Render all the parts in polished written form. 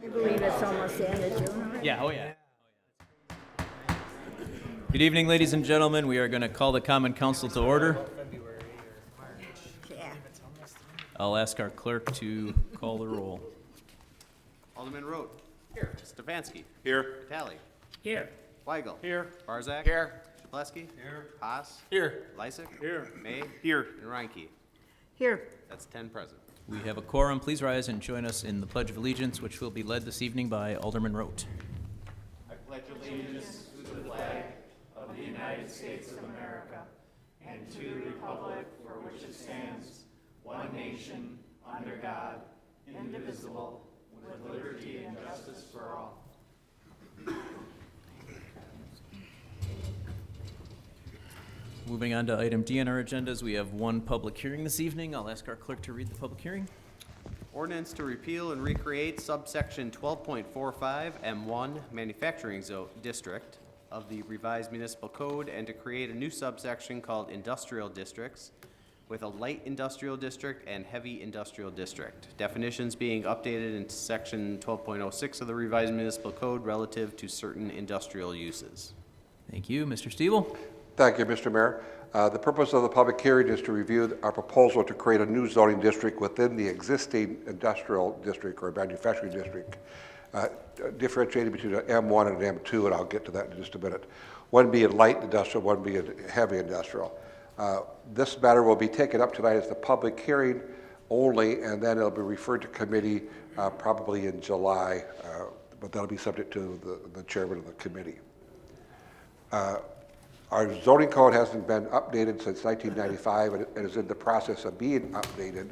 I believe it's almost the end of June. Yeah, oh yeah. Good evening, ladies and gentlemen. We are going to call the Common Council to order. Yeah. I'll ask our clerk to call the roll. Alderman Rote. Here. Stefanski. Here. Talley. Here. Weigel. Here. Barzak. Here. Shapleski. Here. Haas. Here. Lysick. Here. May. Here. And Reinke. Here. That's 10 present. We have a quorum. Please rise and join us in the Pledge of Allegiance, which will be led this evening by Alderman Rote. I pledge allegiance to the flag of the United States of America and to the republic for which it stands, one nation, under God, indivisible, with liberty and justice for all. Moving on to item D on our agendas, we have one public hearing this evening. I'll ask our clerk to read the public hearing. Ordinance to repeal and recreate subsection 12.45 M1 Manufacturing District of the revised municipal code and to create a new subsection called Industrial Districts with a light industrial district and heavy industrial district. Definitions being updated in section 12.06 of the revised municipal code relative to certain industrial uses. Thank you. Mr. Stiebel? Thank you, Mr. Mayor. The purpose of the public hearing is to review our proposal to create a new zoning district within the existing industrial district or manufacturing district, differentiating between an M1 and an M2, and I'll get to that in just a minute. One being light industrial, one being heavy industrial. This matter will be taken up tonight as the public hearing only, and then it'll be referred to committee probably in July, but that'll be subject to the chairman of the committee. Our zoning code hasn't been updated since 1995 and is in the process of being updated,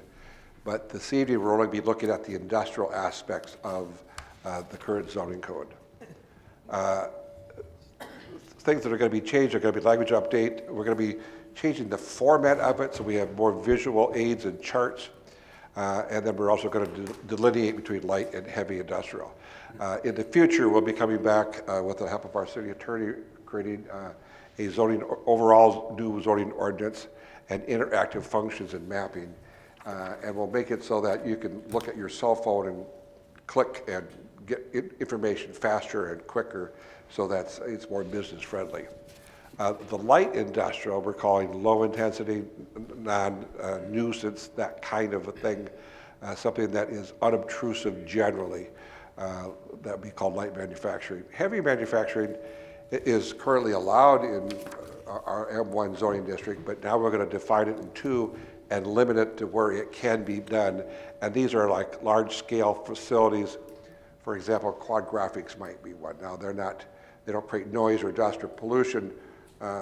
but this evening we'll only be looking at the industrial aspects of the current zoning code. Things that are going to be changed are going to be language update. We're going to be changing the format of it so we have more visual aids and charts, and then we're also going to delineate between light and heavy industrial. In the future, we'll be coming back with the help of our city attorney creating a zoning, overall new zoning ordinance and interactive functions and mapping. And we'll make it so that you can look at your cell phone and click and get information faster and quicker so that it's more business friendly. The light industrial, we're calling low intensity, non-nuisance, that kind of a thing. something that is unobtrusive generally, that would be called light manufacturing. Heavy manufacturing is currently allowed in our M1 zoning district, but now we're going to define it in 2 and limit it to where it can be done. And these are like large-scale facilities. For example, quad graphics might be one. Now, they don't create noise or dust or pollution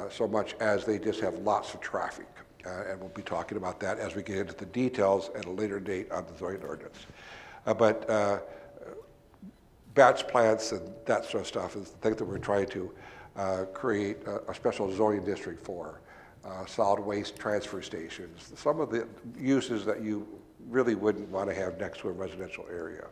so much as they just have lots of traffic. And we'll be talking about that as we get into the details at a later date on the zoning ordinance. But batch plants and that sort of stuff is the thing that we're trying to create a special zoning district for. Solid waste transfer stations, some of the uses that you really wouldn't want to have next to a residential area.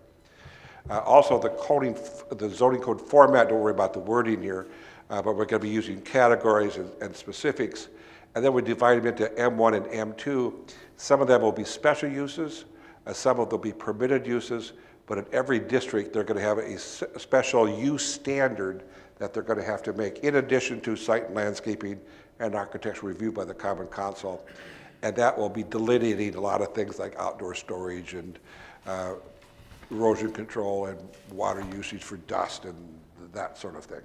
Also, the zoning code format, don't worry about the wording here, but we're going to be using categories and specifics, and then we divide them into M1 and M2. Some of them will be special uses, some of them will be permitted uses, but in every district, they're going to have a special use standard that they're going to have to make in addition to site and landscaping and architectural review by the Common Council. And that will be delineating a lot of things like outdoor storage and erosion control and water usage for dust and that sort of thing.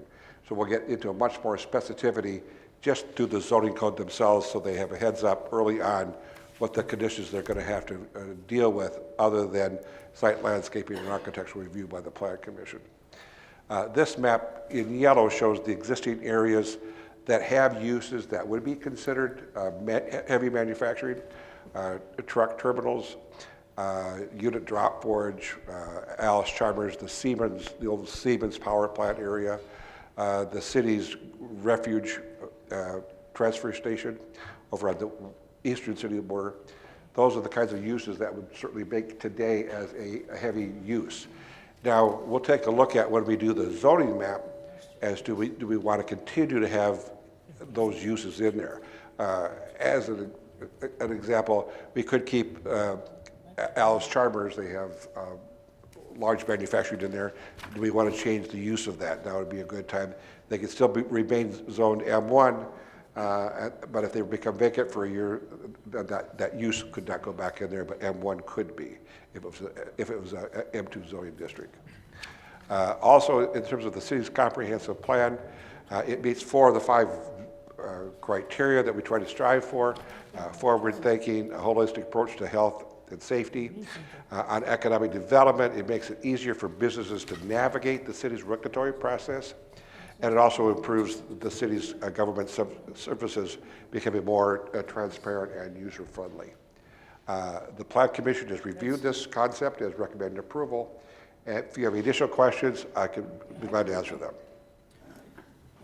So we'll get into a much more specificity just through the zoning code themselves, so they have a heads up early on what the conditions they're going to have to deal with other than site landscaping and architectural review by the Plan Commission. This map in yellow shows the existing areas that have uses that would be considered heavy manufacturing, truck terminals, unit drop forge, Alice Chalmers, the old Siemens power plant area, the city's refuge transfer station over on the eastern city border. Those are the kinds of uses that would certainly make today as a heavy use. Now, we'll take a look at when we do the zoning map as do we want to continue to have those uses in there. As an example, we could keep Alice Chalmers, they have large manufacturing in there. Do we want to change the use of that? Now would be a good time. They could still remain zoned M1, but if they become vacant for a year, that use could not go back in there, but M1 could be if it was a M2 zoning district. Also, in terms of the city's comprehensive plan, it meets 4 of the 5 criteria that we try to strive for: forward-thinking, a holistic approach to health and safety. On economic development, it makes it easier for businesses to navigate the city's regulatory process, and it also improves the city's government services, becoming more transparent and user-friendly. The Plan Commission has reviewed this concept and has recommended approval. And if you have additional questions, I can be glad to answer them.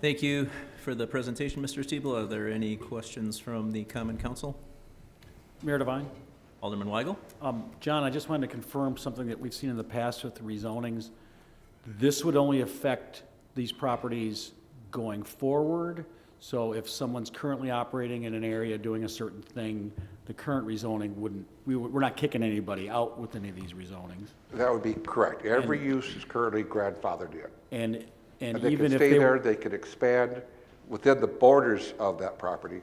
Thank you for the presentation, Mr. Stiebel. Are there any questions from the Common Council? Mayor Devine? Alderman Weigel? John, I just wanted to confirm something that we've seen in the past with the rezonings. This would only affect these properties going forward. So if someone's currently operating in an area doing a certain thing, the current rezoning wouldn't, we're not kicking anybody out with any of these rezonings. That would be correct. Every use is currently grandfathered in. And they even can if stay they there, were, they can expand within the borders of that property.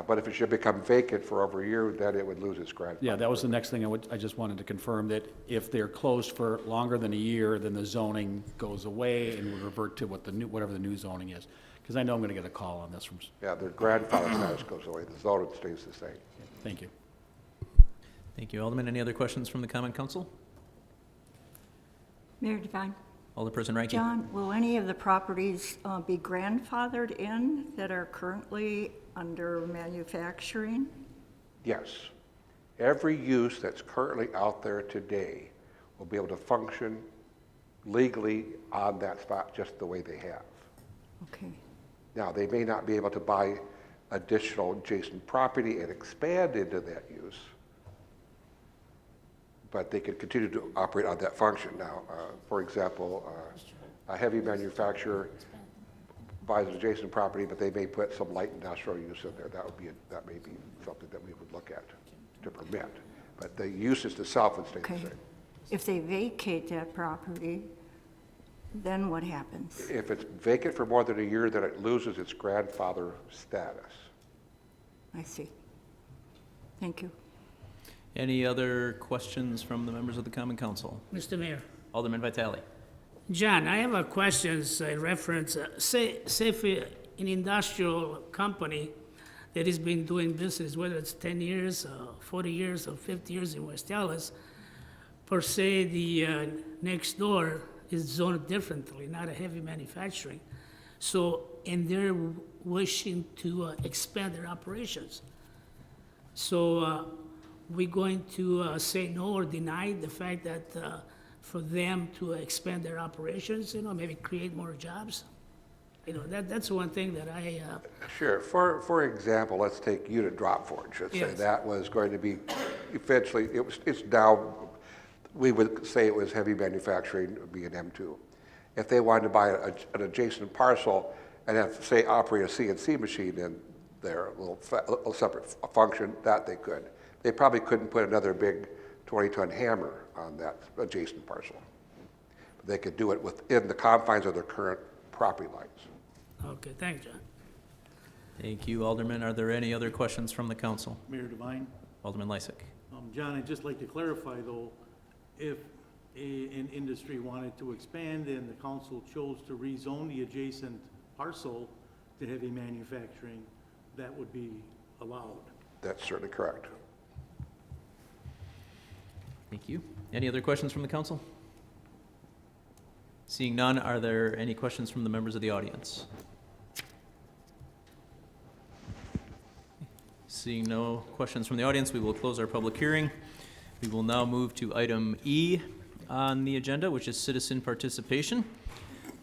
But if it should become vacant for over a year, then it would lose its grandfather. yeah, that was the next thing I just wanted to confirm, that if they're closed for longer than a year, then the zoning goes away and would revert to whatever the new zoning is. Because I know I'm going to get a call on this from. Yeah, their grandfather status goes away. The zoning stays the same. Thank you. Thank you, Alderman. Any other questions from the Common Council? Mayor Devine. Alderperson Rankin? John, will any of the properties be grandfathered in that are currently under manufacturing? Yes. Every use that's currently out there today will be able to function legally on that spot just the way they have. Okay. Now, they may not be able to buy additional adjacent property and expand into that use, but they can continue to operate on that function. Now, for example, a heavy manufacturer buys adjacent property, but they may put some light industrial use in there. That may be something that we would look at to permit. But the uses itself would stay Okay. the same. If they vacate that property, then what happens? If it's vacant for more than a year, then it loses its grandfather status. I see. Thank you. Any other questions from the members of the Common Council? Mr. Mayor. Alderman Vitale. John, I have a question in reference, say if an industrial company that has been doing business, whether it's 10 years, 40 years, or 50 years in West Dallas, per se, the next door is zoned differently, not a heavy manufacturing. So, and they're wishing to expand their operations. So, we're going to say no or deny the fact that for them to expand their operations, maybe create more jobs? That's one thing that I, Sure. For example, let's take unit drop forge. Let's say Yes. that was going to be eventually, it's now, we would say it was heavy manufacturing, it would be an M2. If they wanted to buy an adjacent parcel and have, say, operate a CNC machine in their little separate function, that they could. They probably couldn't put another big 20-ton hammer on that adjacent parcel. But they could do it within the confines of their current property lines. okay, thanks, John. Thank you, Alderman. Are there any other questions from the council? Mayor Devine. Alderman Lysick. John, I'd just like to clarify, though, if an industry wanted to expand and the council chose to rezone the adjacent parcel to heavy manufacturing, that would be allowed. That's certainly correct. Thank you. Any other questions from the council? Seeing none, are there any questions from the members of the audience? Seeing no questions from the audience, we will close our public hearing. We will now move to item E on the agenda, which is citizen participation.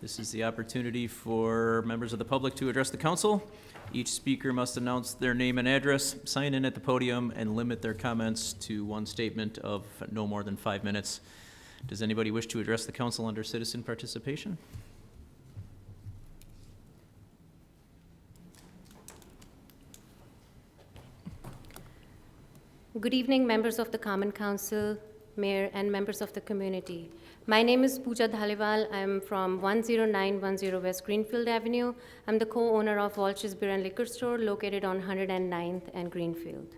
This is the opportunity for members of the public to address the council. Each speaker must announce their name and address, sign in at the podium, and limit their comments to one statement of no more than 5 minutes. Does anybody wish to address the council under citizen participation? Good evening, members of the Common Council, Mayor, and members of the community. My name is Pooja Dhaliwal. I'm from 10910 West Greenfield Avenue. I'm the co-owner of Walsh's Beer and Liquor Store located on 109th and Greenfield.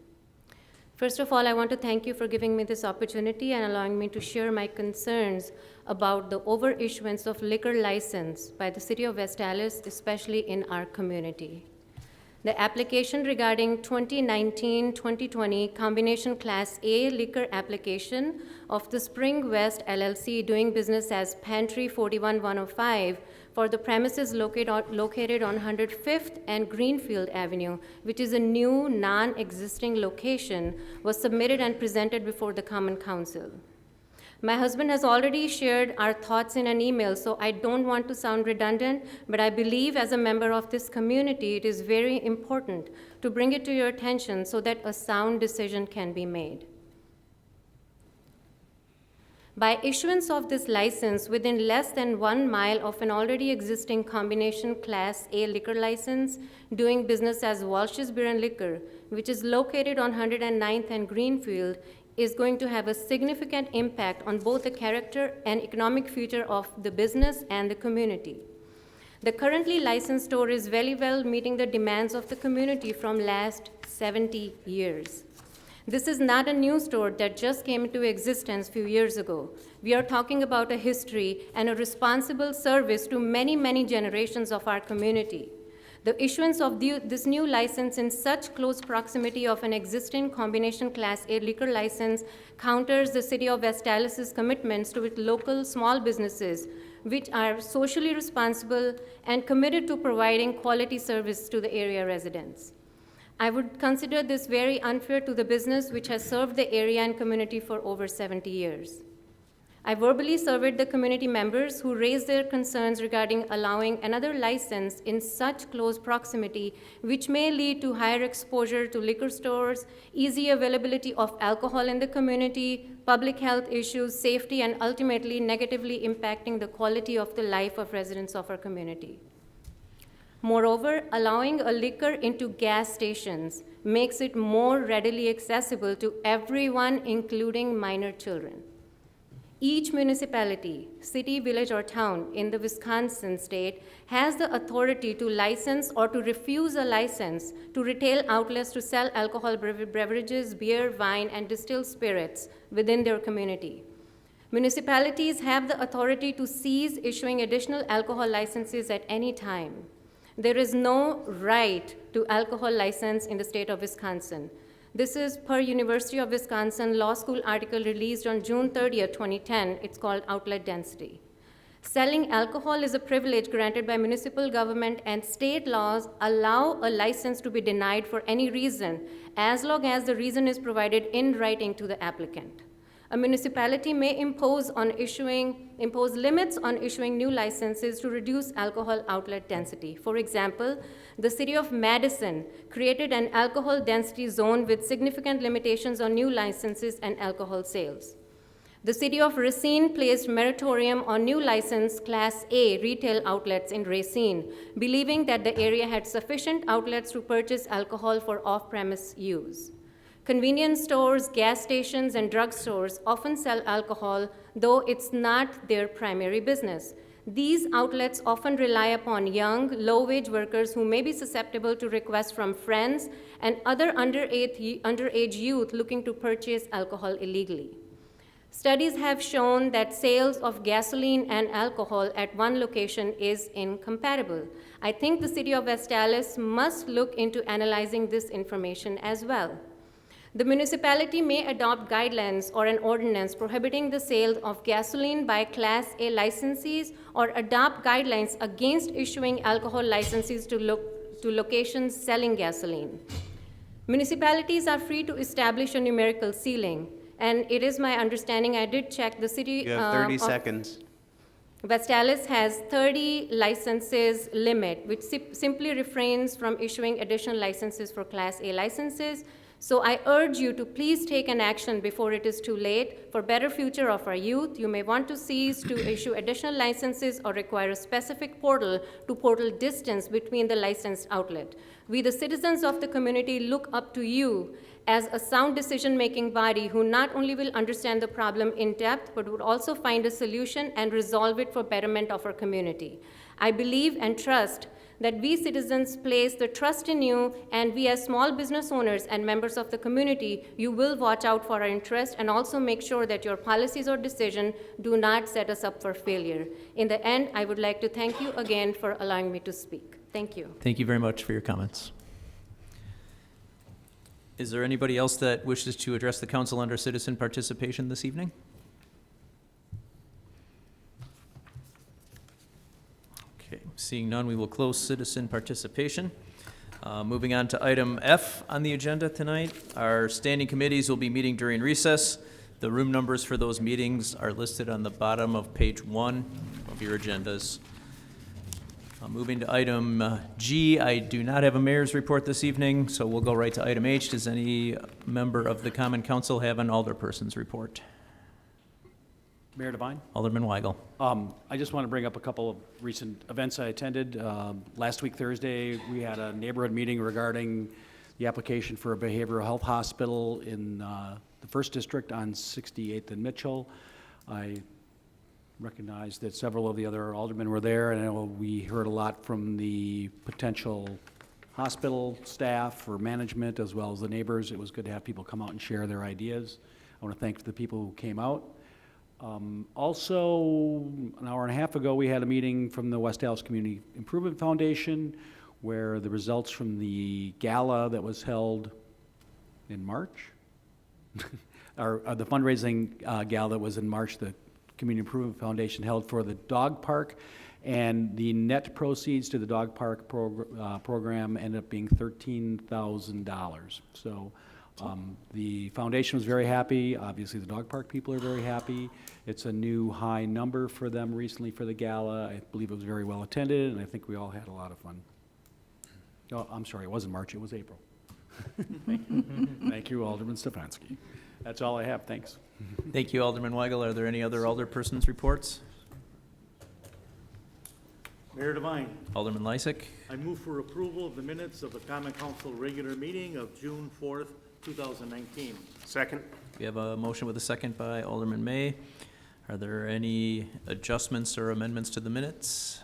First of all, I want to thank you for giving me this opportunity and allowing me to share my concerns about the overissuance of liquor license by the City of West Dallas, especially in our community. The application regarding 2019-2020 combination Class A liquor application of the Spring West LLC doing business as Pantry 41105 for the premises located on 105th and Greenfield Avenue, which is a new non-existing location, was submitted and presented before the Common Council. My husband has already shared our thoughts in an email, so I don't want to sound redundant, but I believe as a member of this community, it is very important to bring it to your attention so that a sound decision can be made. By issuance of this license within less than 1 mile of an already existing combination Class A liquor license doing business as Walsh's Beer and Liquor, which is located on 109th and Greenfield, is going to have a significant impact on both the character and economic future of the business and the community. The currently licensed store is very well meeting the demands of the community from last 70 years. This is not a new store that just came into existence a few years ago. We are talking about a history and a responsible service to many, many generations of our community. The issuance of this new license in such close proximity of an existing combination Class A liquor license counters the City of West Dallas's commitments to its local small businesses, which are socially responsible and committed to providing quality service to the area residents. I would consider this very unfair to the business which has served the area and community for over 70 years. I verbally surveyed the community members who raised their concerns regarding allowing another license in such close proximity, which may lead to higher exposure to liquor stores, easy availability of alcohol in the community, public health issues, safety, and ultimately negatively impacting the quality of the life of residents of our community. Moreover, allowing a liquor into gas stations makes it more readily accessible to everyone, including minor children. Each municipality, city, village, or town in the Wisconsin state has the authority to license or to refuse a license to retail outlets to sell alcohol beverages, beer, wine, and distilled spirits within their community. Municipalities have the authority to cease issuing additional alcohol licenses at any time. There is no right to alcohol license in the state of Wisconsin. This is per University of Wisconsin Law School article released on June 30th, 2010. It's called Outlet Density. Selling alcohol is a privilege granted by municipal government, and state laws allow a license to be denied for any reason, as long as the reason is provided in writing to the applicant. A municipality may impose limits on issuing new licenses to reduce alcohol outlet density. For example, the city of Madison created an alcohol density zone with significant limitations on new licenses and alcohol sales. The city of Racine placed moratorium on new licensed Class A retail outlets in Racine, believing that the area had sufficient outlets to purchase alcohol for off-premise use. Convenience stores, gas stations, and drugstores often sell alcohol, though it's not their primary business. These outlets often rely upon young, low-wage workers who may be susceptible to requests from friends and other underage youth looking to purchase alcohol illegally. Studies have shown that sales of gasoline and alcohol at one location is incompatible. I think the city of West Allis must look into analyzing this information as well. The municipality may adopt guidelines or an ordinance prohibiting the sale of gasoline by Class A licensees, or adopt guidelines against issuing alcohol licenses to locations selling gasoline. Municipalities are free to establish a numerical ceiling, and it is my understanding, I did check, the city You have 30 of seconds. West Allis has 30 licenses limit, which simply refrains from issuing additional licenses for Class A licenses. So I urge you to please take an action before it is too late. For better future of our youth, you may want to cease to issue additional licenses or require a specific portal-to-portal distance between the licensed outlet. We, the citizens of the community, look up to you as a sound decision-making body who not only will understand the problem in depth, but would also find a solution and resolve it for betterment of our community. I believe and trust that we citizens place the trust in you, and we as small business owners and members of the community, you will watch out for our interest and also make sure that your policies or decisions do not set us up for failure. In the end, I would like to thank you again for allowing me to speak. Thank you. Thank you very much for your comments. Is there anybody else that wishes to address the council under citizen participation this evening? Okay, seeing none, we will close citizen participation. Moving on to item F on the agenda tonight. Our standing committees will be meeting during recess. The room numbers for those meetings are listed on the bottom of page 1 of your agendas. Moving to item G, I do not have a mayor's report this evening, so we'll go right to item H. Does any member of the Common Council have an alderperson's report? Mayor Devine? Alderman Weigel. I just want to bring up a couple of recent events I attended. Last week, Thursday, we had a neighborhood meeting regarding the application for a behavioral health hospital in the 1st District on 68th and Mitchell. I recognize that several of the other aldermen were there, and I know we heard a lot from the potential hospital staff or management as well as the neighbors. It was good to have people come out and share their ideas. I want to thank the people who came out. Also, an hour and a half ago, we had a meeting from the West Allis Community Improvement Foundation where the results from the gala that was held in March, or the fundraising gala that was in March, the Community Improvement Foundation held for the dog park, and the net proceeds to the dog park program ended up being $13,000. So the foundation was very happy. Obviously, the dog park people are very happy. It's a new high number for them recently for the gala. I believe it was very well attended, and I think we all had a lot of fun. Oh, I'm sorry, it wasn't March, it was April. Thank you, Alderman Stefanski. That's all I have, thanks. Thank you, Alderman Weigel. Are there any other alderpersons' reports? Mayor Devine, Alderman Lysick. I move for approval of the minutes of the Common Council regular meeting of June 4th, 2019. Second. We have a motion with a second by Alderman May. Are there any adjustments or amendments to the minutes?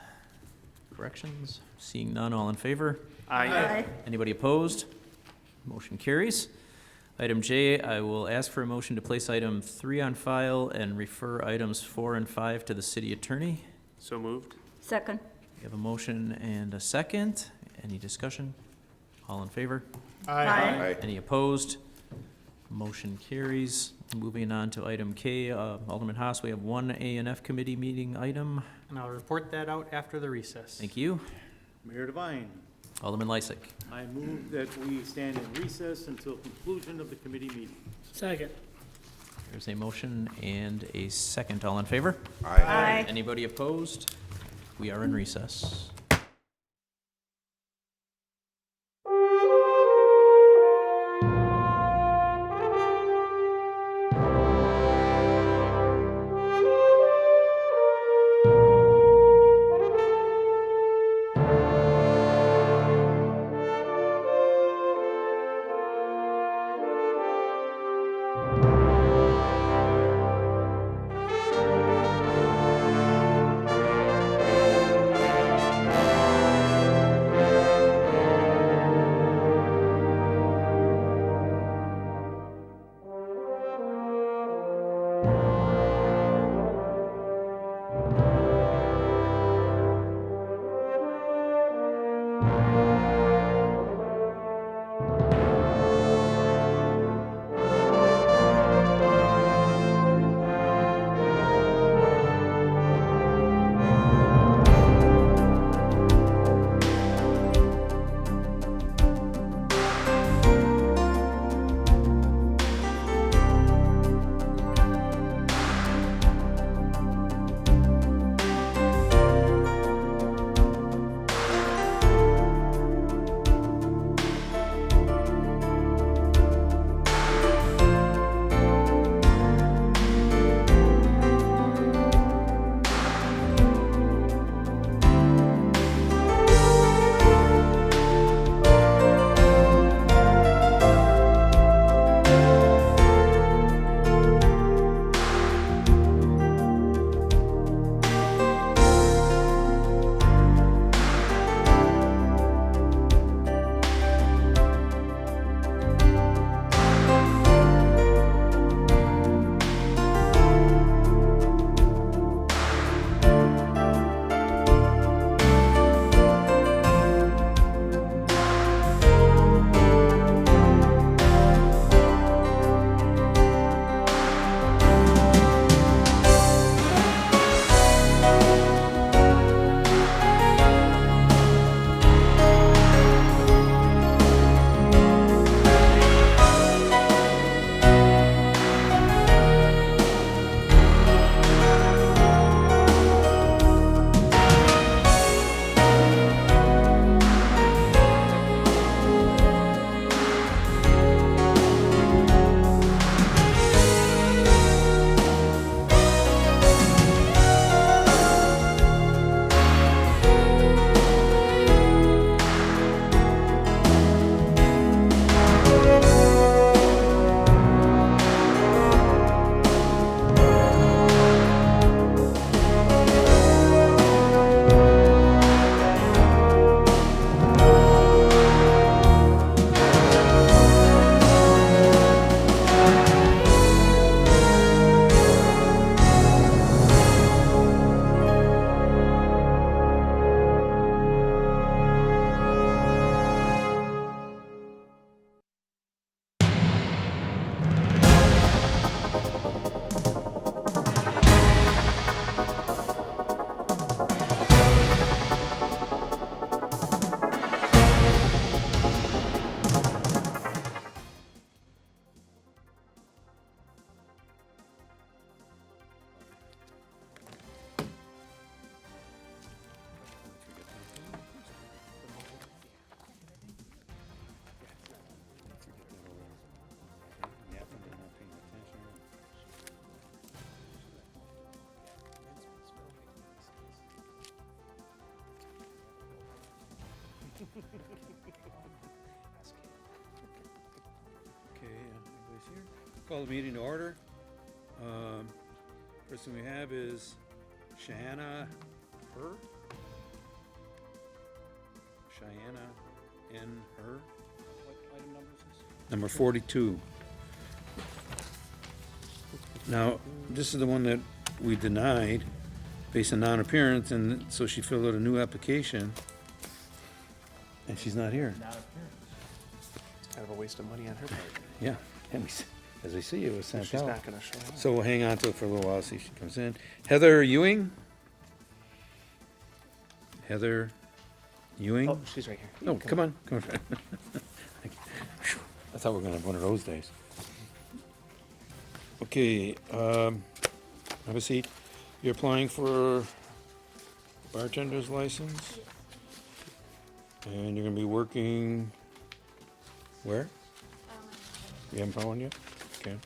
Corrections? Seeing none, all in favor? Aye. Anybody opposed? Motion carries. Item J, I will ask for a motion to place item 3 on file and refer items 4 and 5 to the city attorney. So moved. Second. We have a motion and a second. Any discussion? All in favor? Aye. Any opposed? Motion carries. Moving on to item K, Alderman Haas, we have one A and F committee meeting item. And I'll report that out after the recess. Thank you. Mayor Devine, Alderman Lysick. I move that we stand in recess until conclusion of the committee meeting. Second. There's a motion and a second. All in favor? Aye. Anybody opposed? We are in recess. Okay, everybody's here. Call the meeting to order. Person we have is Cheyenne Her? Cheyenne N. Her? What item number is this? Number 42. Now, this is the one that we denied based on non-appearance, and so she filled out a new application, and she's not here. It's kind of a waste of money on her part. Yeah, and as I see, it was sent She's out. not gonna show up. So we'll hang on to it for a little while, see if she comes in. Heather Ewing? Heather Ewing? Oh, she's right here. Oh, come on. I thought we were gonna have one of those days. Okay, have a seat. You're applying for bartender's license? And you're gonna be working where? You haven't found one yet? Okay.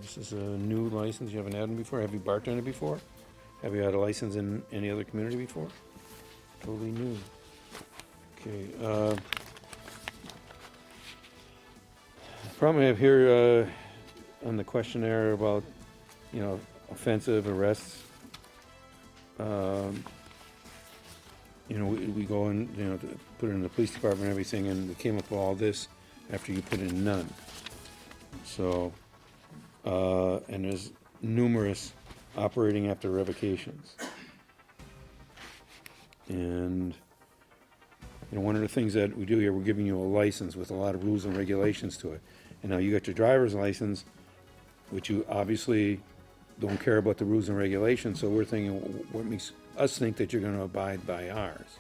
This is a new license. You haven't had one before? Have you bartended before? Have you had a license in any other community before? Totally new. Okay, problem I have here, on the questionnaire about, you know, offensive arrests. You know, we go in, you know, to put it in the police department and everything, and we came up with all this after you put in none. So, and there's numerous operating after revocations. And, you know, one of the things that we do here, we're giving you a license with a lot of rules and regulations to it. And now you got your driver's license, which you obviously don't care about the rules and regulations, so we're thinking, what makes us think that you're gonna abide by ours?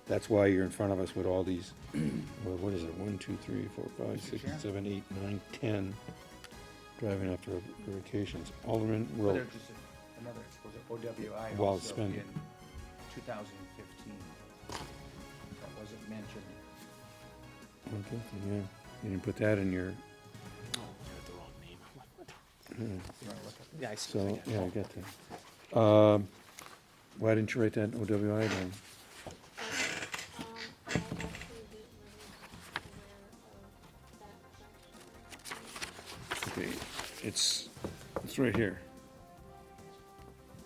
That's why you're in front of us with all these, well, what is it, 1, 2, 3, 4, 5, 6, 7, 8, 9, 10 driving after revocations. Alderman Rowe. There's just another, was it OWI Well also spent. in 2015. That wasn't mentioned. Okay, yeah, you didn't put that in your, Yeah, I see. so, yeah, I got that. Why didn't you write that OWI down? Okay, it's right here.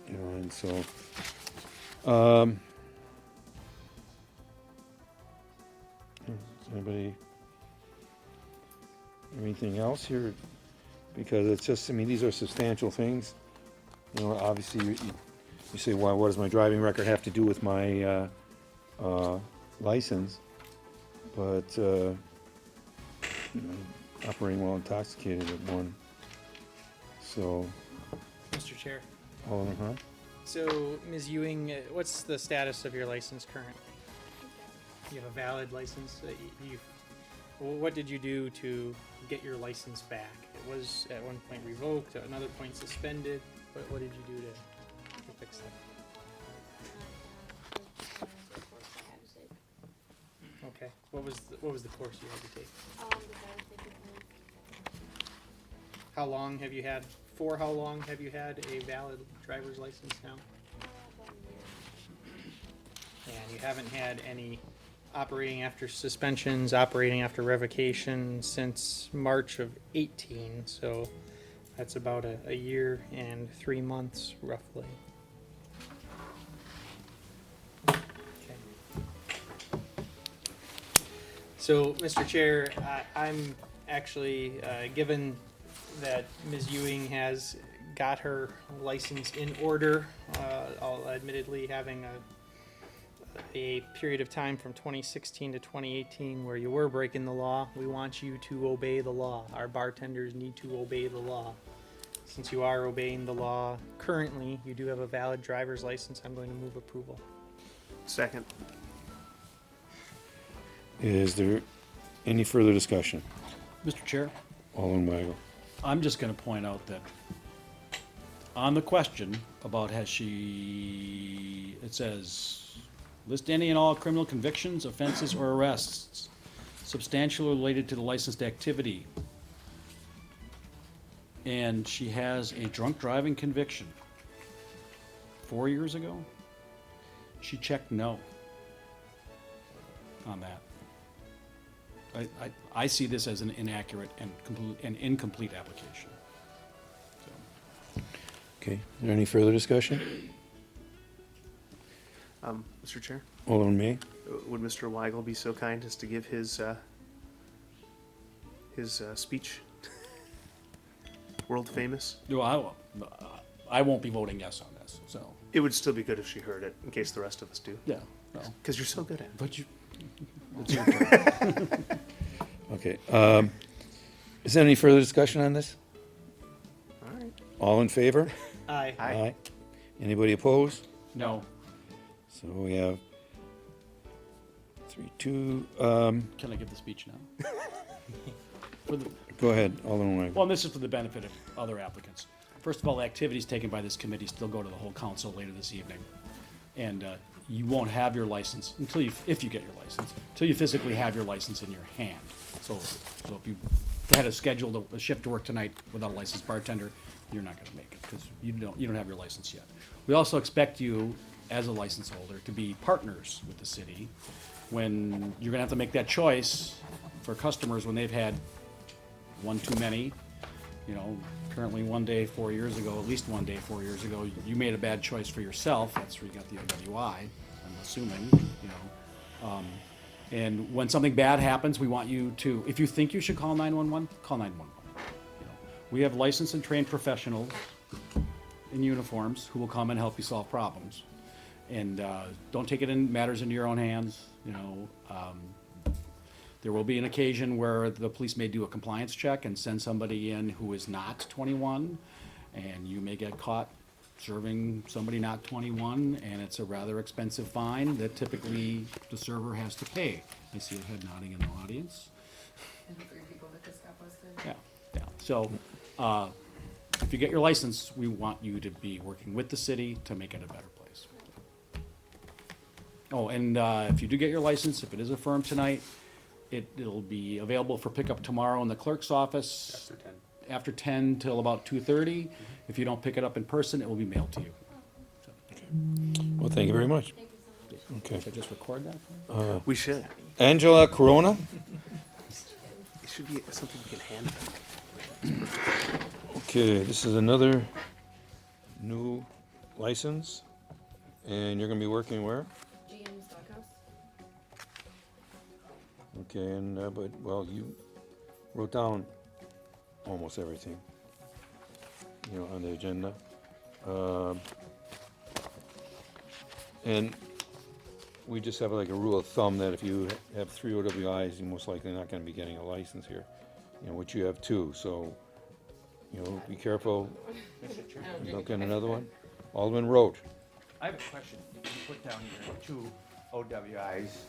You know, and so, anybody, anything else here? Because it's just, I mean, these are substantial things. You know, obviously, you say, well, what does my driving record have to do with my license? But, you know, operating while intoxicated at one. So, Mr. Chair, So, Ms. Ewing, what's the status of your license currently? You have a valid license? What did you do to get your license back? It was at one point revoked, at another point suspended. What did you do to fix that? Okay. What was the course you had to take? How long have you had? For how long have you had a valid driver's license now? And you haven't had any operating after suspensions, operating after revocation since March of 18, so that's about a year and 3 months roughly. Okay. So, Mr. Chair, I'm actually, given that Ms. Ewing has got her license in order, admittedly having a period of time from 2016 to 2018 where you were breaking the law. We want you to obey the law. Our bartenders need to obey the law. Since you are obeying the law currently, you do have a valid driver's license. I'm going to move approval. Second. is there any further discussion? Mr. Chair, Alderman Weigel. I'm just gonna point out that on the question about it says, list any and all criminal convictions, offenses, or arrests substantially related to the licensed activity. And she has a drunk driving conviction 4 years ago. She checked no on that. I see this as an inaccurate and incomplete application. So, Okay, is there any further discussion? Mr. Chair, Alderman May? would Mr. Weigel be so kind as to give his speech? World famous? No, I won't be voting yes on this, so, It would still be good if she heard it, in case the rest of us do. yeah, no. Because you're so good at it. But you, it's your turn. Okay, is there any further discussion on this? All right. All in favor? Aye. Anybody opposed? No. So we have 3-2, Can I give the speech now? For the- go ahead, Alderman Weigel. Well, and this is for the benefit of other applicants. First of all, the activities taken by this committee still go to the whole council later this evening. And you won't have your license until you, if you get your license, until you physically have your license in your hand. So if you had a scheduled a shift to work tonight without a licensed bartender, you're not gonna make it, because you don't have your license yet. We also expect you, as a license holder, to be partners with the city when you're gonna have to make that choice for customers when they've had one too many. You know, currently one day 4 years ago, at least one day 4 years ago, you made a bad choice for yourself. That's where you got the OWI, I'm assuming, you know. And when something bad happens, we want you to, if you think you should call 911, call 911. You know, we have licensed and trained professionals in uniforms who will come and help you solve problems. And don't take matters into your own hands, you know. There will be an occasion where the police may do a compliance check and send somebody in who is not 21, and you may get caught serving somebody not 21, and it's a rather expensive fine that typically the server has to pay. I see a head nodding in the audience. And 3 people that just got busted. Yeah. So, if you get your license, we want you to be working with the city to make it a better place. Oh, and if you do get your license, if it is affirmed tonight, it'll be available for pickup tomorrow in the clerk's office. After 10 till about 2:30. If you don't pick it up in person, it will be mailed to you. Well, thank you very much. Okay. Should I just record that? We should. Angela Corona? It should be something we can hand them. Okay, this is another new license, and you're gonna be working where? GM's Doghouse. Okay, and, but, well, you wrote down almost everything, you know, on the agenda. And we just have like a rule of thumb that if you have 3 OWIs, you're most likely not gonna be getting a license here, you know, which you have 2, so, you know, be careful, don't get another one. Alderman Roach. I have a question. You put down your 2 OWIs,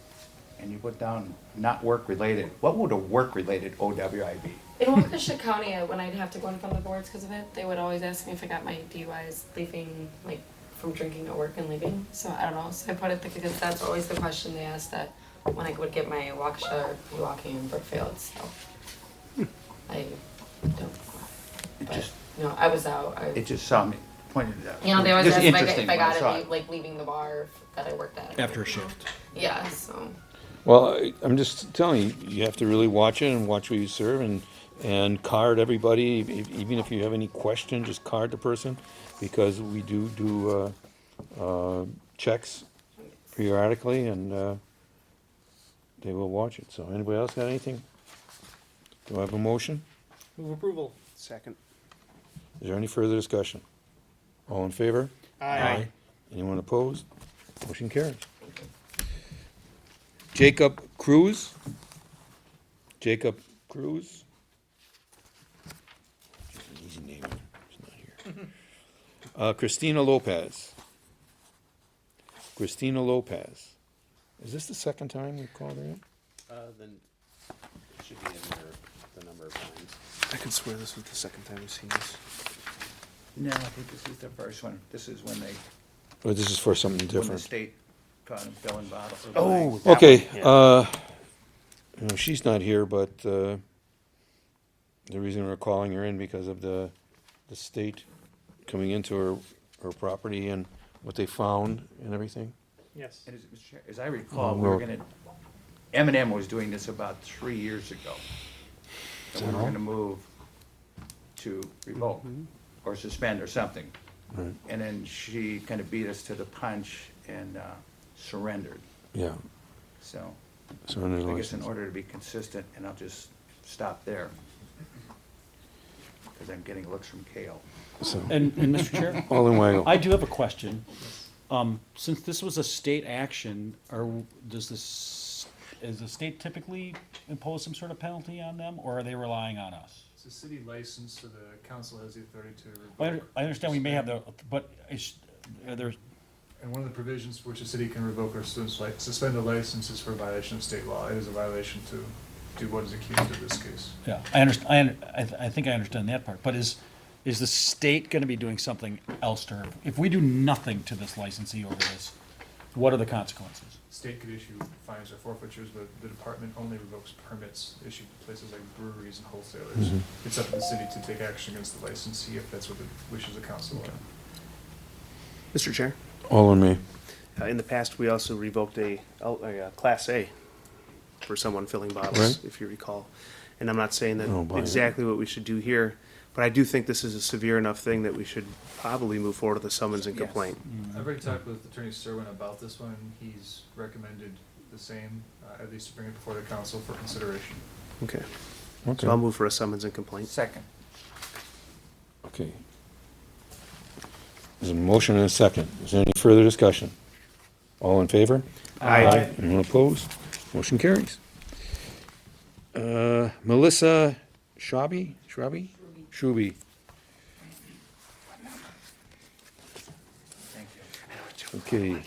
and you put down not work-related. What would a work-relaid OWI be? In Waukesha County, when I'd have to go in front of the boards because of it, they would always ask me if I got my DUIs leaving, like, from drinking at work and leaving. So I don't know. So I put it because that's always the question they asked that when I would get my Waukesha or Milwaukee and Brookfield. So I don't know. It But just, no, I was out. it just saw me, pointed it out. You know, they always Just asked if interesting I when got saw it, like leaving the bar that I worked at. After a shift. Yeah, so. Well, I'm just telling you, you have to really watch it and watch who you serve and card everybody, even if you have any question, just card the person, because we do checks periodically, and they will watch it. So anybody else got anything? Do I have a motion? Move approval. Second. Is there any further discussion? All in favor? Aye. Anyone opposed? Motion carries. Jacob Cruz? Jacob Cruz? Easy name, he's not here. Christina Lopez. Christina Lopez. Is this the second time you've called her in? Then it should be in there the number of times. I could swear this was the second time we've seen this. No, I think this is the first one. This is when they, Or this is for something when the different? state caught them filling bottles. Oh, Okay, you know, she's not here, but, the reason we're calling her in because of the state coming into her property and what they found and everything. Yes. And as I recall, we were gonna, M&M was doing this about 3 years ago. And we were gonna move to revoke or suspend or something. And then she kind of beat us to the punch and surrendered. Yeah, So surrender the I guess in license. order to be consistent, and I'll just stop there. Because I'm getting looks from Kale. So, And Mr. Chair? Alderman Weigel. I do have a question. Since this was a state action, does the state typically impose some sort of penalty on them, or are they relying on us? It's a city license, so the council has the authority to revoke. I understand we may have but are there, And one of the provisions for which a city can revoke or suspend a license is for a violation of state law. It is a violation to do what is accused of this case. yeah, I think I understand that part, but is the state gonna be doing something else to her? If we do nothing to this licensee over this, what are the consequences? State could issue fines or forfeitures, but the department only revokes permits issued to places like breweries and wholesalers. It's up to the city to take action against the licensee if that's what the wishes of council are. Mr. Chair, Alderman May. in the past, we also revoked a Class A for someone filling bottles, Right. if you recall. And I'm not saying I don't that buy it. exactly what we should do here, but I do think this is a severe enough thing that we should probably move forward with a summons and Yes. complaint. I've already talked with Attorney Serwin about this one. He's recommended the same, at least to bring it before the council for consideration. Okay. Okay, So I'll move for a summons and complaint. Second. okay. There's a motion and a second. Is there any further discussion? All in favor? Aye. Anyone opposed? Motion carries. Melissa Schraube? Shuby. Okay.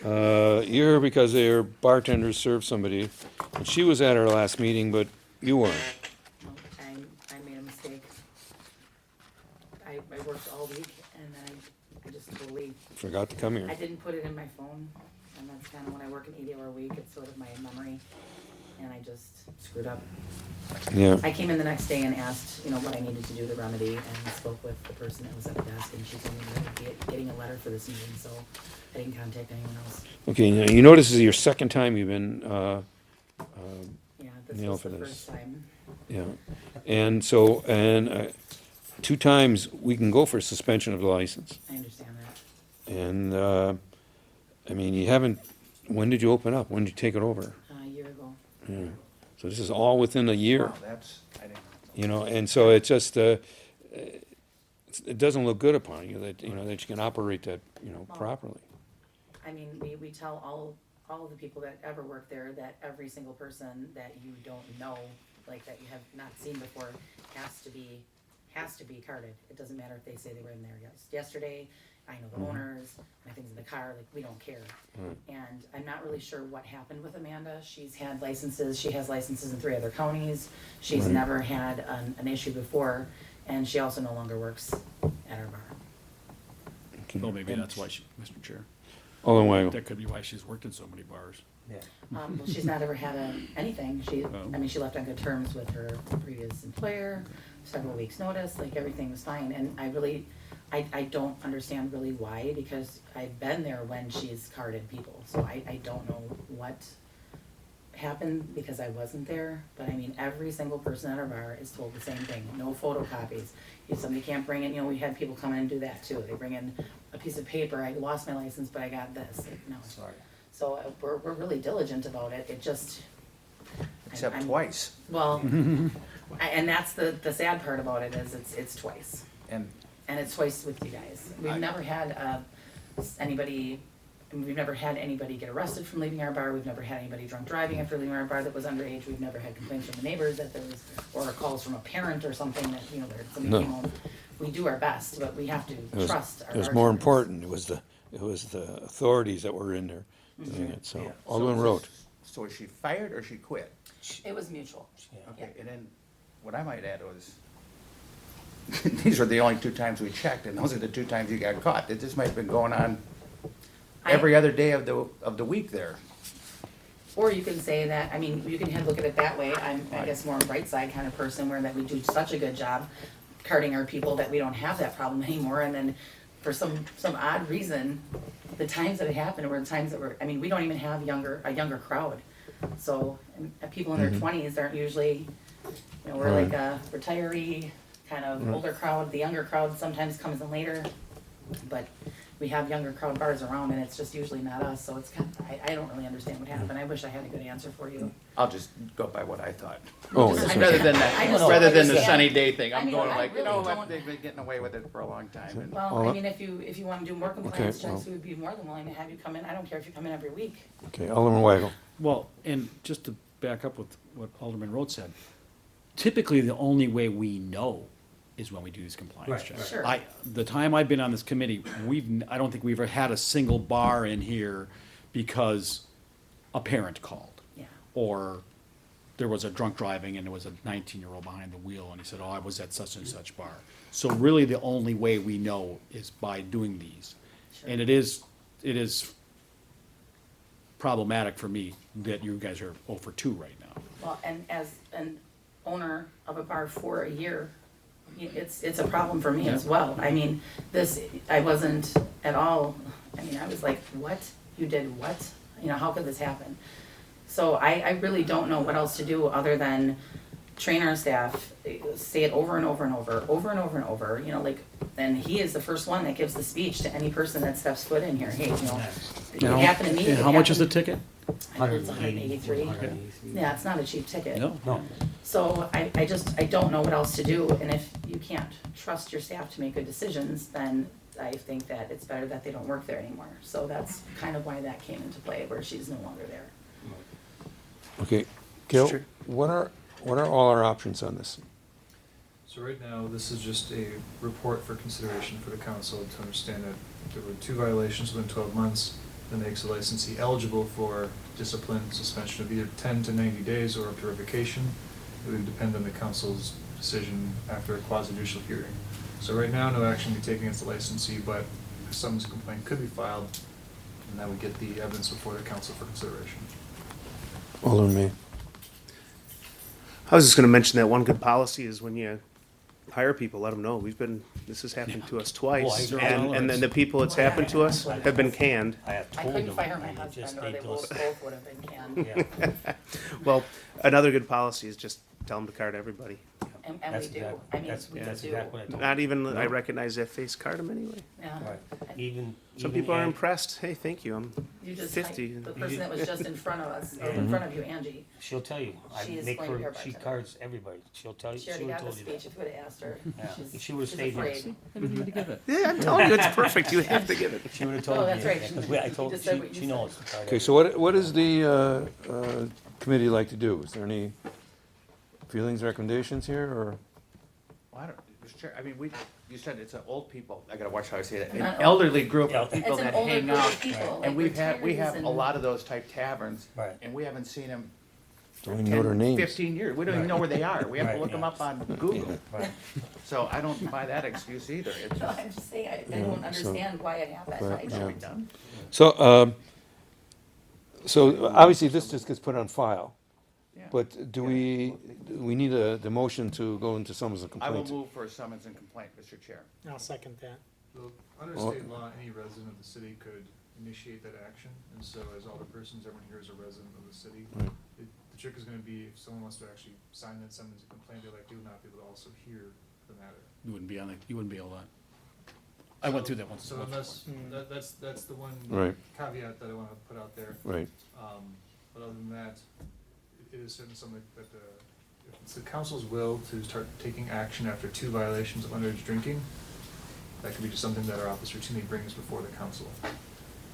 You're here because their bartender served somebody, and she was at our last meeting, but you weren't. I made a mistake. I worked all week and then I just totally, Forgot to come here. I didn't put it in my phone. And that's kind of when I work an 80-hour week, it's sort of my memory. And I just screwed up. Yeah, I came in the next day and asked, what I needed to do to remedy and spoke with the person that was at the desk and she told me that I'd be getting a letter for this meeting, so I didn't contact anyone else. okay, now you notice this is your second time you've been, Yeah, this Nail was for the this. first time. yeah. And so, 2 times, we can go for suspension of the license. I understand that. And, I mean, you haven't, when did you open up? When did you take it over? A year ago. Yeah. So this is all within a year, Wow, I didn't know. and so it just, it doesn't look good upon you that, that you can operate that, properly. I mean, we tell all of the people that ever work there that every single person that you don't know, like that you have not seen before, has to be carded. It doesn't matter if they say they were in there yesterday. I know the owners, my things in the car, like, we don't care. And I'm not really sure what happened with Amanda. She has licenses in 3 other counties. She's never had an issue before, and she also no longer works at our bar. Well, maybe that's why Mr. Chair, Alderman Weigel. that could be why she's worked in so many bars. Well, she's not ever had anything. She left on good terms with her previous employer, several weeks' notice, like, everything was fine. And I don't understand really why, because I've been there when she's carded people. So I don't know what happened because I wasn't there. But I mean, every single person at our bar is told the same thing, no photocopies. If somebody can't bring in, we had people come in and do that too. They bring in a piece of paper, I lost my license, but I got this. Like, no. Sorry. So we're really diligent about it. It just. Except I'm- twice. Well, and that's the sad part about it is it's twice. And And it's twice with you guys. We've never had anybody get arrested from leaving our bar. We've never had anybody drunk driving after leaving our bar that was underage. We've never had complaints from the neighbors that there was, or calls from a parent or something that, where somebody came home. We do our best, but we have to trust our It was more bartenders. important, it was the authorities that were in there doing it, so. Yeah. Alderman So- Rote. So is she fired or she quit? It was mutual. Okay, and then what I might add was, these were the only 2 times we checked, and those are the 2 times you got caught. This might have been going on every other day of the week there. Or you can say that, you can look at it that way. I'm, I guess, more a bright side kind of person where that we do such a good job carding our people that we don't have that problem anymore. And then for some odd reason, the times that it happened were the times that were, we don't even have a younger crowd. So people in their 20s aren't usually, we're like a retiree kind of older crowd. The younger crowd sometimes comes in later. But we have younger crowd bars around and it's just usually not us, so it's kind of, I don't really understand what happened. I wish I had a good answer for you. I'll just go by what I thought. Oh, Just- that's I Rather just- than I just that, don't rather than the understand. sunny day thing, I I'm mean, going I like, you know really what, don't- they've been getting away with it for a long time. And Well, I mean, if you wanna do more compliance well- checks, we would be more than willing to have you come in. I don't care if you come in every week. Okay, Alderman Weigel. Well, and just to back up with what Alderman Rhodes said, typically the only way we know is when we do these compliance checks. Sure. The time I've been on this committee, I don't think we've ever had a single bar in here because a parent called. Yeah. Or there was a drunk driving and there was a 19-year-old behind the wheel and he said, oh, I was at such and such bar. So really the only way we know is by doing these. And it is problematic for me that you guys are 0 for 2 right now. Well, and as an owner of a bar for a year, it's a problem for me as well. I mean, I wasn't at all, I mean, I was like, what? You did what? You know, how could this happen? So I really don't know what else to do other than train our staff, say it over and over and over, over and over and over, you know, like, and he is the first one that gives the speech to any person that steps foot in here. Hey, you know, it happened to me. And it how much is the happened- ticket? I think it's 183. Yeah, it's not a cheap ticket. No. So I don't know what else to do, and if you can't trust your staff to make good decisions, then I think that it's better that they don't work there anymore. So that's kind of why that came into play, where she's no longer there. Okay, Gil, Sure. what are all our options on this? So right now, this is just a report for consideration for the council to understand that there were 2 violations within 12 months that makes the licensee eligible for discipline, suspension of either 10 to 90 days or up to revocation. It would depend on the council's decision after a quasi-judicial hearing. So right now, no action can be taken against the licensee, but a summons complaint could be filed, and that would get the evidence before the council for consideration. Alderman May. I was just gonna mention that one good policy is when you hire people, let them know, this has happened to us twice. Well, And then the people it's happened to us have been canned. I couldn't fire my husband, or they both would have been canned. Well, another good policy is just tell them to card everybody. And we do, I mean, we do. Not even, I recognize that face, card them anyway. Yeah. Some people are impressed, hey, thank you, I'm You just, 50. the person that was just in front of us, or in front of you, Angie, She'll tell you. She I is make going to be her, our she bartender. cards everybody. She'll tell you, she she already would've got the told you that. speech if you would've asked her. Yeah. She's- She would've she's stayed here. afraid. Everybody give it. Yeah, I'm telling you, it's perfect, you have to give it. She would've Oh, told that's you. right. Because I You told, just said what you she knows. said. to card Okay, so what does the committee like to do? Is there any feelings, recommendations here, or? Well, I don't, Mr. Chair, I mean, you said it's an old people, I gotta watch how I say that, an Not old. elderly group of Yeah. people It's an that older hang group of out. people, like And we retirees have and- a lot of those type taverns. Right. And we haven't seen them Don't even know their 10, names. 15 years. We don't even know where they are. We have to Right, look them yeah. up on Google. Right. So I don't buy that excuse either. It's No, just, I'm just saying, I don't understand why it happened. Right, I it yeah. should be don't. done. So obviously this just gets put on file, Yeah. but do we need the motion to go into summons and I will complaints? move for a summons and complaint, Mr. Chair. I'll second that. So, under Well- state law, any resident of the city could initiate that action, and so as all the persons, everyone here is a resident of the city. Right. The trick is gonna be if someone wants to actually sign that summons and complaint, they like to not be able to also hear the matter. You wouldn't be able to. I went through that once. So unless, that's the one Right. caveat that I wanna put out there. Right. But other than that, it is certainly something that, if it's the council's will to start taking action after 2 violations of underage drinking, that could be just something that our office routinely brings before the council.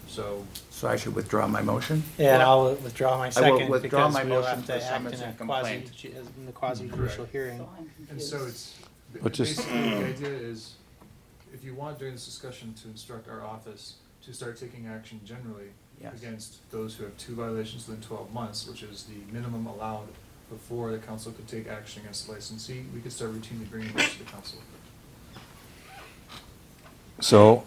So, So I should withdraw my motion? Yeah, and I'll withdraw my second withdraw because my we'll motion have for to act summons in and a quasi, complaint. in the quasi-judicial hearing. So I'm and so confused. it's, But just- basically, the idea is, if you want during this discussion to instruct our office to start taking action generally Yes. against those who have 2 violations within 12 months, which is the minimum allowed before the council could take action against the licensee, we could start routinely bringing those to the council. So,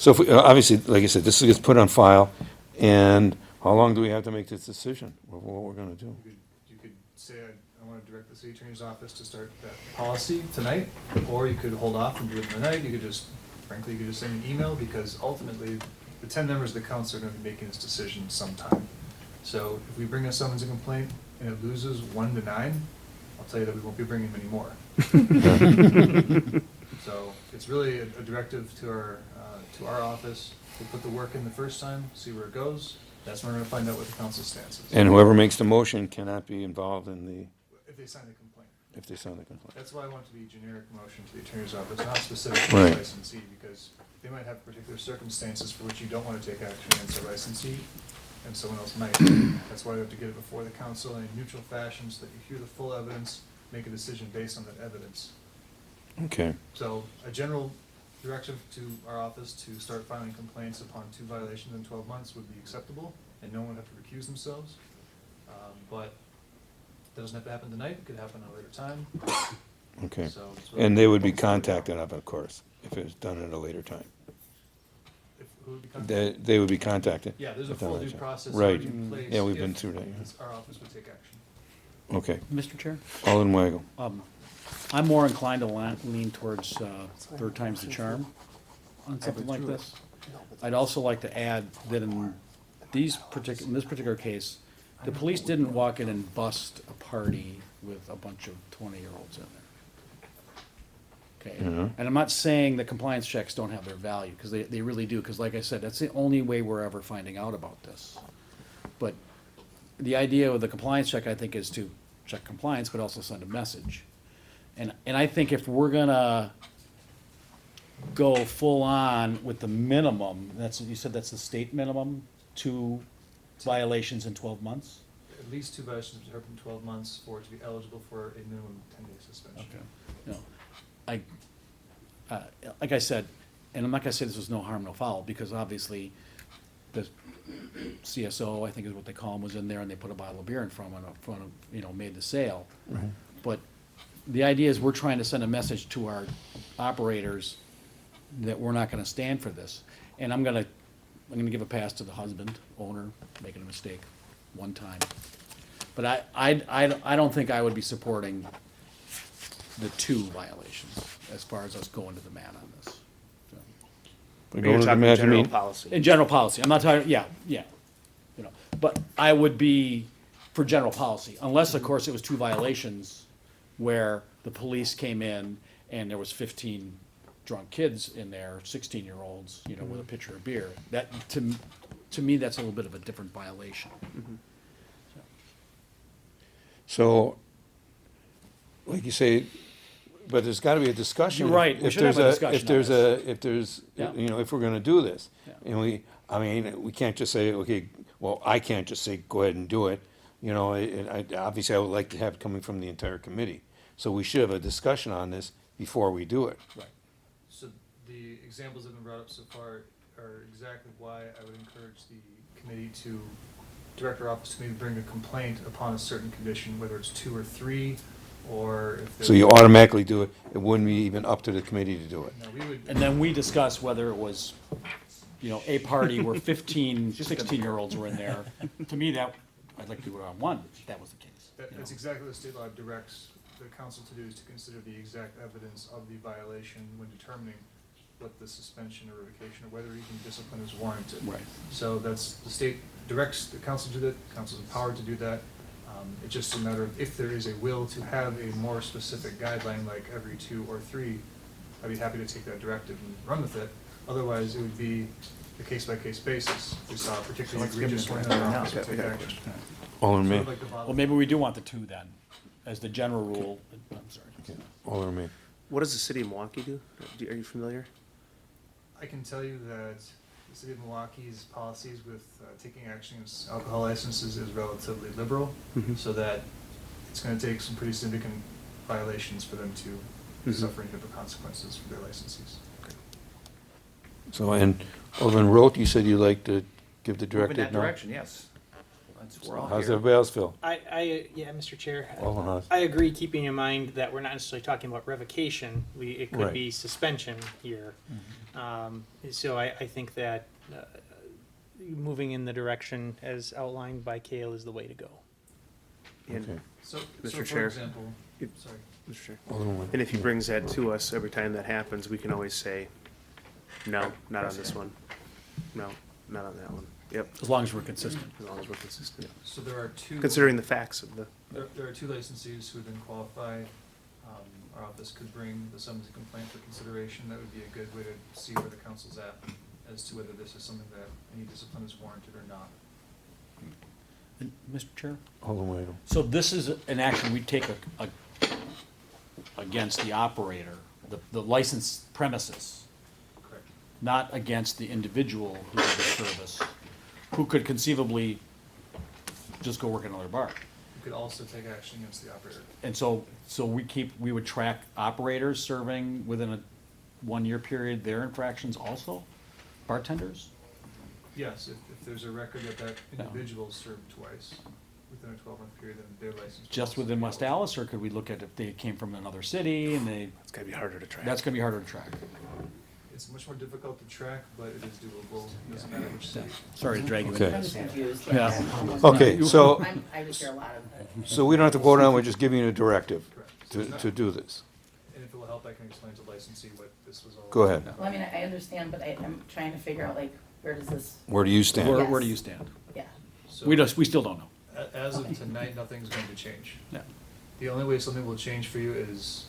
if we, obviously, like I said, this gets put on file, and how long do we have to make this decision of what we're gonna do? You could say, I want to direct the city attorney's office to start that policy tonight, or you could hold off and do it tonight. You could just, frankly, you could just send an email, because ultimately, the 10 members of the council are going to be making this decision sometime. So if we bring a summons and complaint and it loses 1 to 9, I'll tell you that we won't be bringing many more. So it's really a directive to our office. We'll put the work in the first time, see where it goes. That's when we're gonna find out what the council stance is. And whoever makes the motion cannot be involved in the, If they sign the complaint. if they sign the complaint. That's why I want it to be generic motion to the attorney's office, not specific to the Right. licensee, because they might have particular circumstances for which you don't want to take action against a licensee, and someone else might. That's why we have to get it before the council in a neutral fashion, so that you hear the full evidence, make a decision based on that evidence. Okay. So a general directive to our office to start filing complaints upon 2 violations in 12 months would be acceptable, and no one would have to recuse themselves. But that doesn't have to happen tonight, it could happen at a later time. Okay. So it's really- And they would be contacted of course, if it's done at a later time. Who would be contacted? They would be contacted. Yeah, there's a at that full later due time. process Right. already in place. Yeah, we've if been through that. Yeah. Our office would take action. Okay. Mr. Chair? Alderman Weigel. I'm more inclined to lean towards third time's the charm on something like this. I'd also like to add that in this particular case, the police didn't walk in and bust a party with a bunch of 20-year-olds in there. Okay? Mhm. And I'm not saying that compliance checks don't have their value, because they really do, because like I said, that's the only way we're ever finding out about this. But the idea of the compliance check, I think, is to check compliance, but also send a message. And I think if we're gonna go full on with the minimum, you said that's the state minimum, 2 violations in 12 months? At least 2 violations observed in 12 months for it to be eligible for a minimum 10-day suspension. Okay. Like I said, and I'm not gonna say this was no harm, no foul, because obviously the CSO, I think is what they call him, was in there and they put a bottle of beer in front of, made the sale. Right. But the idea is we're trying to send a message to our operators that we're not gonna stand for this. And I'm gonna give a pass to the husband, owner, making a mistake one time. But I don't think I would be supporting the 2 violations as far as us going to the mat on this. So. We're You're going to the talking mat, you general mean? policy. In general policy, I'm not talking, yeah, but I would be for general policy, unless, of course, it was 2 violations where the police came in and there was 15 drunk kids in there, 16-year-olds, with a pitcher of beer. That, to me, that's a little bit of a different violation. So, like you say, but there's gotta be a discussion. You're right. We If should have there's a discussion on if there's, Yeah. if we're gonna do this. Yeah. And we can't just say, okay, well, I can't just say, go ahead and do it. Obviously, I would like to have it coming from the entire committee. So we should have a discussion on this before we do it. Right. So the examples that have been brought up so far are exactly why I would encourage the committee to direct our office to maybe bring a complaint upon a certain condition, whether it's 2 or 3, or if there's. So you automatically do it. It wouldn't be even up to the committee to do it. No, we would. And then we discuss whether it was, a party where 15, 16-year-olds were in there. To me, I'd like to do it on 1, if that was the case. That's exactly what state law directs the council to do, is to consider the exact evidence of the violation when determining what the suspension or revocation, or whether even discipline is warranted. Right. So the state directs the council to do that, the council's empowered to do that. It's just a matter of if there is a will to have a more specific guideline, like every 2 or 3, I'd be happy to take that directive and run with it. Otherwise, it would be a case-by-case basis. If we saw a particularly egregious one, then our office would take action. Alderman Sort May. of like the bottom. Well, maybe we do want the 2 then, as the general rule. I'm sorry. Alderman May. What does the city of Milwaukee do? Are you familiar? I can tell you that the city of Milwaukee's policies with taking action against alcohol licenses is relatively liberal, so that it's going to take some pretty significant violations for them to suffer any type of consequences for their licensees. So, and Alderman Roth, you said you'd like to give the Move in directive that now? direction, yes. We're all How's here. everybody else feel? Yeah, Mr. Chair. Alderman Haas. I agree, keeping in mind that we're not necessarily talking about revocation. It could Right. be suspension here. So I think that moving in the direction as outlined by Kale is the way to go. And Okay. So Mr. for Chair. example, sorry. Mr. Chair. Alderman Weigel. And if he brings that to us every time that happens, we can always say, no, not on this one. No, not on that one. Yep, As long as we're consistent. as long as we're consistent. So there are 2. Considering the facts of the, There are 2 licensees who have been qualified. our office could bring the summons and complaint for consideration. That would be a good way to see where the council's at as to whether this is something that any discipline is warranted or not. And, Mr. Chair? Alderman Weigel. So this is an action we take against the operator, the licensed premises, Correct. not against the individual who did the service, who could conceivably just go work in another bar. You could also take action against the operator. And so we would track operators serving within a 1-year period their infractions also? Bartenders? Yes, if there's a record that individual served twice within a 12-month period, then their license. Just within West Allis, or could we look at if they came from another city and they? It's gotta be harder to track. That's gonna be harder to track. It's much more difficult to track, but it is doable. It doesn't matter which city. Sorry to drag you Okay. into I'm this. just confused. Yeah. Okay, so, I just hear a lot of. so we don't have to vote on, we're just giving you a directive Correct. to do this. And if it will help, I can explain to licensee what this was all. Go ahead. Well, I mean, I understand, but I'm trying to figure out, like, where does this, Where do you stand? Where do you stand? yeah. So We still don't know. As of tonight, nothing's going to change. Yeah. The only way something will change for you is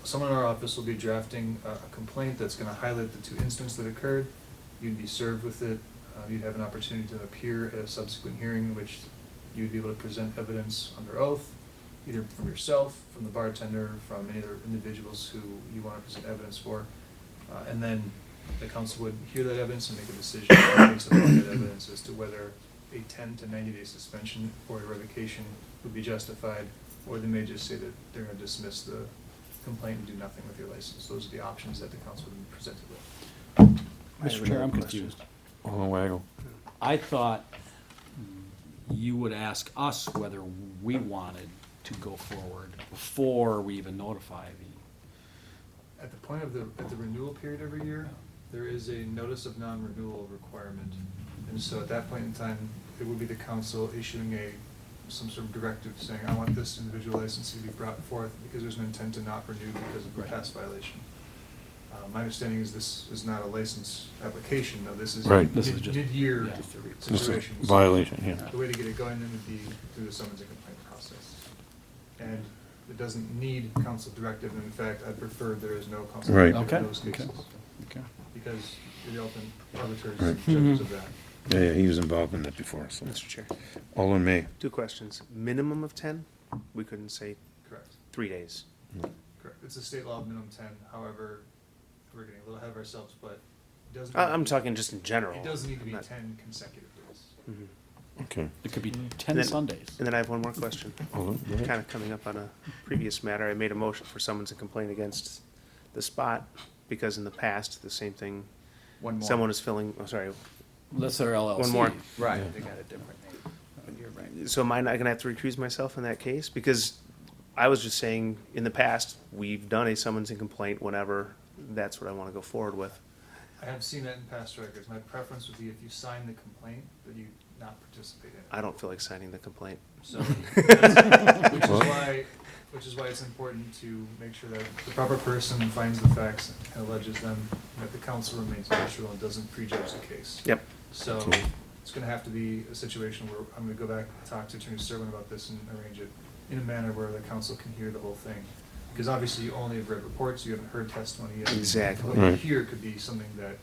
someone in our office will be drafting a complaint that's gonna highlight the 2 incidents that occurred. You'd be served with it. You'd have an opportunity to appear at a subsequent hearing in which you'd be able to present evidence under oath, either from yourself, from the bartender, from any other individuals who you want to present evidence for. And then the council would hear that evidence and make a decision based upon that evidence as to whether a 10 to 90-day suspension or a revocation would be justified, or they may just say that they're going to dismiss the complaint and do nothing with your license. Those are the options that the council would be presented with. Mr. Chair, I'm confused. Alderman Weigel. I thought you would ask us whether we wanted to go forward before we even notify the. At the point of the renewal period every year, there is a notice of non-renewal requirement. And so at that point in time, it would be the council issuing some sort of directive saying, I want this individual license to be brought forth because there's an intent to not renew because of a past violation. My understanding is this is not a license application, though. This is Right. This is just- mid-year yeah. This is situation. So violation, yeah. the way to get it going then would be through the summons and complaint process. And it doesn't need council directive, and in fact, I prefer there is no council Right. directive in Okay, those okay. cases. Okay. Because you're the ultimate arbiters Right. and judges of that. Yeah, he was involved in that before, so. Mr. Chair, Alderman May. 2 questions. Minimum of 10? We couldn't say Correct, 3 days. correct. It's a state law of minimum 10, however, we're getting a little ahead of ourselves, but it doesn't. I'm talking just in general. It doesn't need to be Not- 10 consecutive days. Mhm. Okay. It could be And 10 then- Sundays. And then I have one more question. Alderman, go ahead. Kind of coming up on a previous matter, I made a motion for summons and complaint against the spot because in the past, the same thing, One more. someone is filling, oh, sorry, That's their LLC. one more. Right, they got a different name, but you're right. So am I not gonna have to recuse myself in that case? Because I was just saying, in the past, we've done a summons and complaint whenever, that's what I wanna go forward with. I have seen that in past records. My preference would be if you sign the complaint, that you not participate in it. I don't feel like signing the complaint. So, which is why it's important to make sure that the proper person finds the facts and alleges them, and that the council remains neutral and doesn't prejudge the case. Yep. So, Okay. it's gonna have to be a situation where I'm gonna go back and talk to Attorney Serwin about this and arrange it in a manner where the council can hear the whole thing. Because obviously you only have read reports, you haven't heard testimony yet. Exactly. What you Right. hear could be something that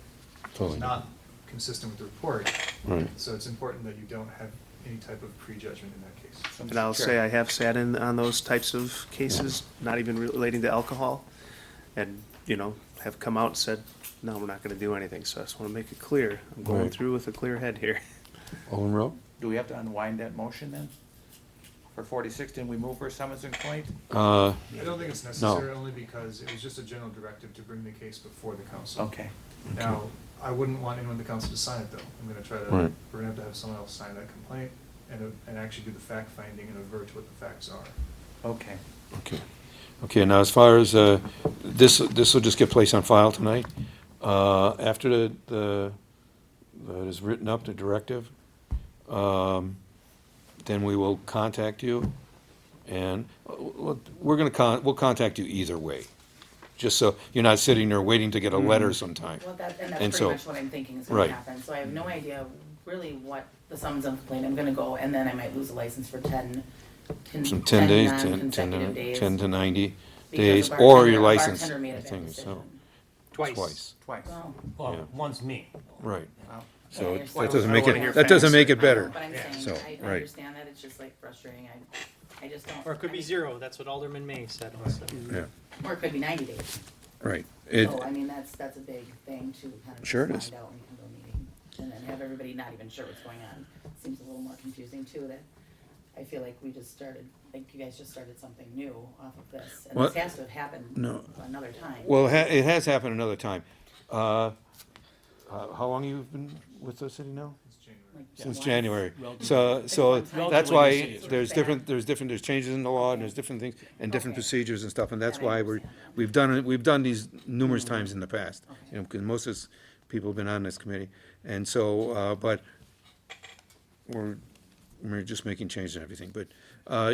Totally. is not consistent with the report. Right. So it's important that you don't have any type of prejudgment in that case. And I'll say I have sat in on those types of cases, not even relating to alcohol, and, have come out and said, no, we're not gonna do anything, so I just wanna make it clear. I'm going Right. through with a clear head here. Alderman Rowe? Do we have to unwind that motion then? For 46, didn't we move for summons and complaint? I don't think it's necessary, only because it was just a general directive to bring the case before the council. Okay. Now, I wouldn't want anyone in the council to sign it, though. I'm gonna try to, Right. we're gonna have someone else sign that complaint and actually do the fact finding and avert to what the facts are. Okay. Okay. Okay, now as far as, this will just get placed on file tonight. After that is written up, the directive, then we will contact you. And we'll contact you either way. Just so you're not sitting there waiting to get a letter sometime. Well, that's And pretty so- much what I'm thinking is right. gonna happen, so I have no idea really what the summons and complaint, I'm gonna go, and then I might lose a license for 10 Some 10 days, 10 non-consecutive days. 10 to 90. days, a or your bartender- a license bartender made a bad thing, so. decision. Twice. Twice. Well, Yeah. Well, one's me. Right. Well, So Yeah, that I doesn't I make wanna hear it, that doesn't facts. make it I know, better. but I'm saying, So, I right. understand that, it's just like frustrating, I just don't. Or it could be zero, that's what Alderman May said also. Yeah, Or it could be 90 days. right. It, So, I mean, that's a big thing to kind of Sure it just is. find out when you come to a meeting. And then have everybody not even sure what's going on. Seems a little more confusing too, that I feel like we just started, like you guys just started something new off of this. And Well, this has to have happened no. another time. well, it has happened another time. How long you been with the city now? Like, Since once. January. Relatively- So Like, that's relatively why new city. there's changes in the law, and there's different things, and different Okay. procedures and stuff, and that's That I why understand. we've done these numerous times in the past. You know, because most of us, people have been on this committee, and so, but we're just making changes and everything, but,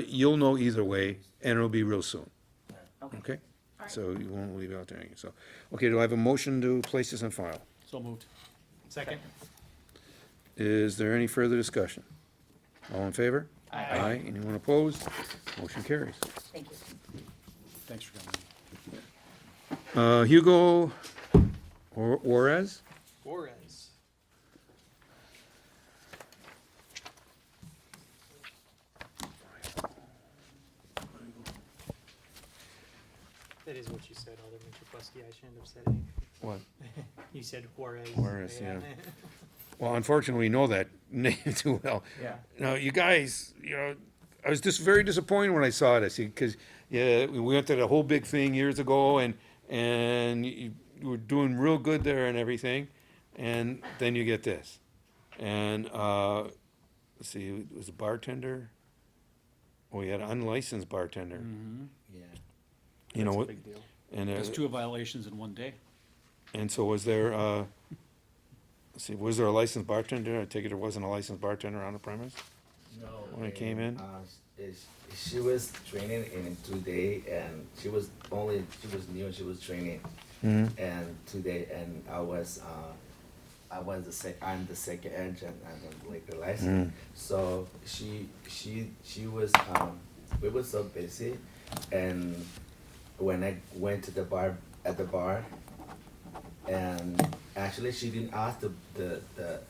you'll know either way, and it'll be real soon, okay? So you won't leave out there, so, okay, do I have a motion to place this on file? So moved. Second? Is there any further discussion? All in favor? Aye. Anyone opposed? Motion carries. Thank you. Thanks for coming. Hugo Juarez? Juarez. That is what you said, Alderman Chakowski, I shouldn't have said anything. What? You said Juarez. Juarez, yeah. Well, unfortunately, we know that name too well. Yeah. Now, you guys, you know, I was just very disappointed when I saw it, I see, because, yeah, we went to the whole big thing years ago, and you were doing real good there and everything, and then you get this. And, let's see, it was a bartender? Oh, you had an unlicensed bartender. yeah. You know That's a what? big deal. And, There's 2 violations in one day. and so was there, let's see, was there a licensed bartender? I take it there wasn't a licensed bartender on the premise? No. When it came in? She was training in 2 days, and she was new and she was training. And today, and I'm the second agent and the liquor license. So she was, we were so busy, and when I went to the bar, and actually she didn't ask the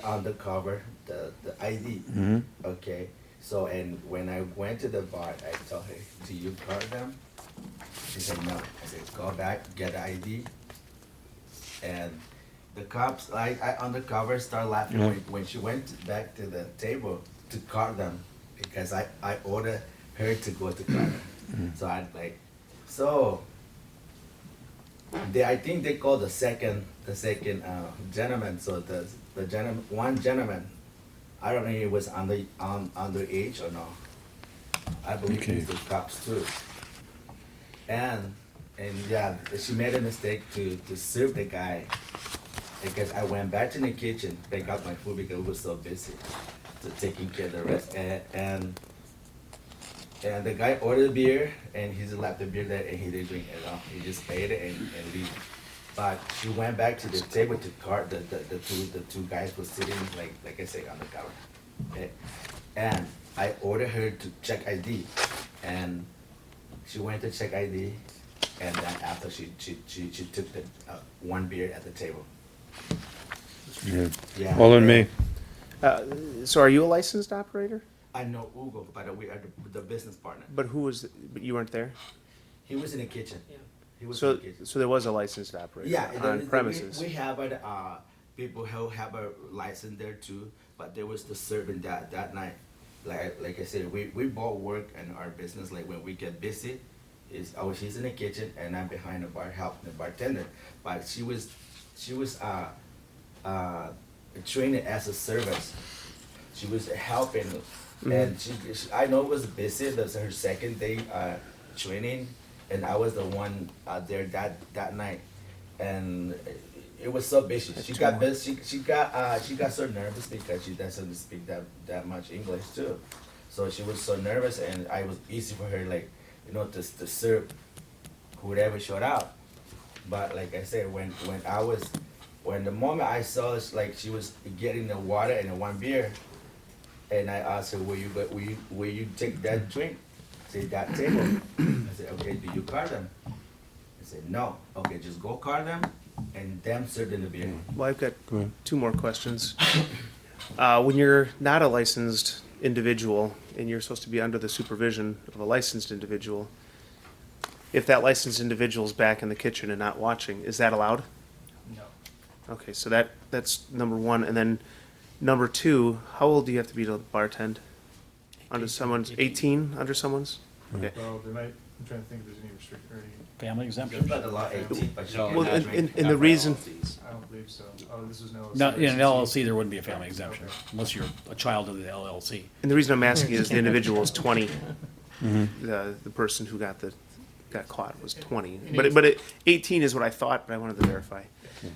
undercover, the ID. Okay, so, and when I went to the bar, I told her, do you card them? She said no. I said, go back, get the ID. And the cops, I undercover started laughing when she went back to the table to card them, because I ordered her to go to card them. So I like, so I think they called the second gentleman. So the one gentleman, I don't know if he was underage or not. I believe he's the cops too. And yeah, she made a mistake to serve the guy, because I went back to the kitchen, pick up my food because we were so busy to taking care of the rest. And the guy ordered beer, and he just left the beer there, and he didn't drink it at all. He just paid it and leave. But she went back to the table to card the two guys were sitting like I say on the counter. Okay? And I ordered her to check ID, and she went to check ID, and then after she took the one beer at the table. Yeah. Yeah. All in me. So are you a licensed operator? I know Hugo, but we are the business partner. But but you weren't there? He was in the kitchen. He was in So, the kitchen. so there was a licensed operator Yeah, on premises? we have people who have a license there too, but there was the serving that night. Like I said, we both work in our business. Like when we get busy, she's in the kitchen and I'm behind the bar helping the bartender. But she was trained as a service. She was helping, and I know it was busy. That was her second day training, and I was the one out there that night, and it was so busy. She got busy. She got so nervous because she doesn't speak that much English too, so she was so nervous, and I was easy for her, like, you know, to serve whoever showed up. But like I said, when the moment I saw like she was getting the water and the one beer, and I asked her, will you take that drink? say that table. I said, okay, do you card them? I said, no. Okay, just go card them and them serve in the beer. Well, I've got Go ahead. two more questions. When you're not a licensed individual and you're supposed to be under the supervision of a licensed individual, if that licensed individual is back in the kitchen and not watching, is that allowed? No. Okay, so that's number one. And then number two, how old do you have to be to bartend? Under someone's, 18 under someone's? Okay. Well, there might, I'm trying to think if there's any restriction or any. Family exemption? Just by the law 18, but you Well, cannot drink and the reason, I don't believe so. Oh, this is no. No, in an LLC, there wouldn't be a family exemption, unless you're a child of the LLC. and the reason I'm asking is the individual is 20. The person who got caught was 20. But 18 is what I thought, but I wanted to verify.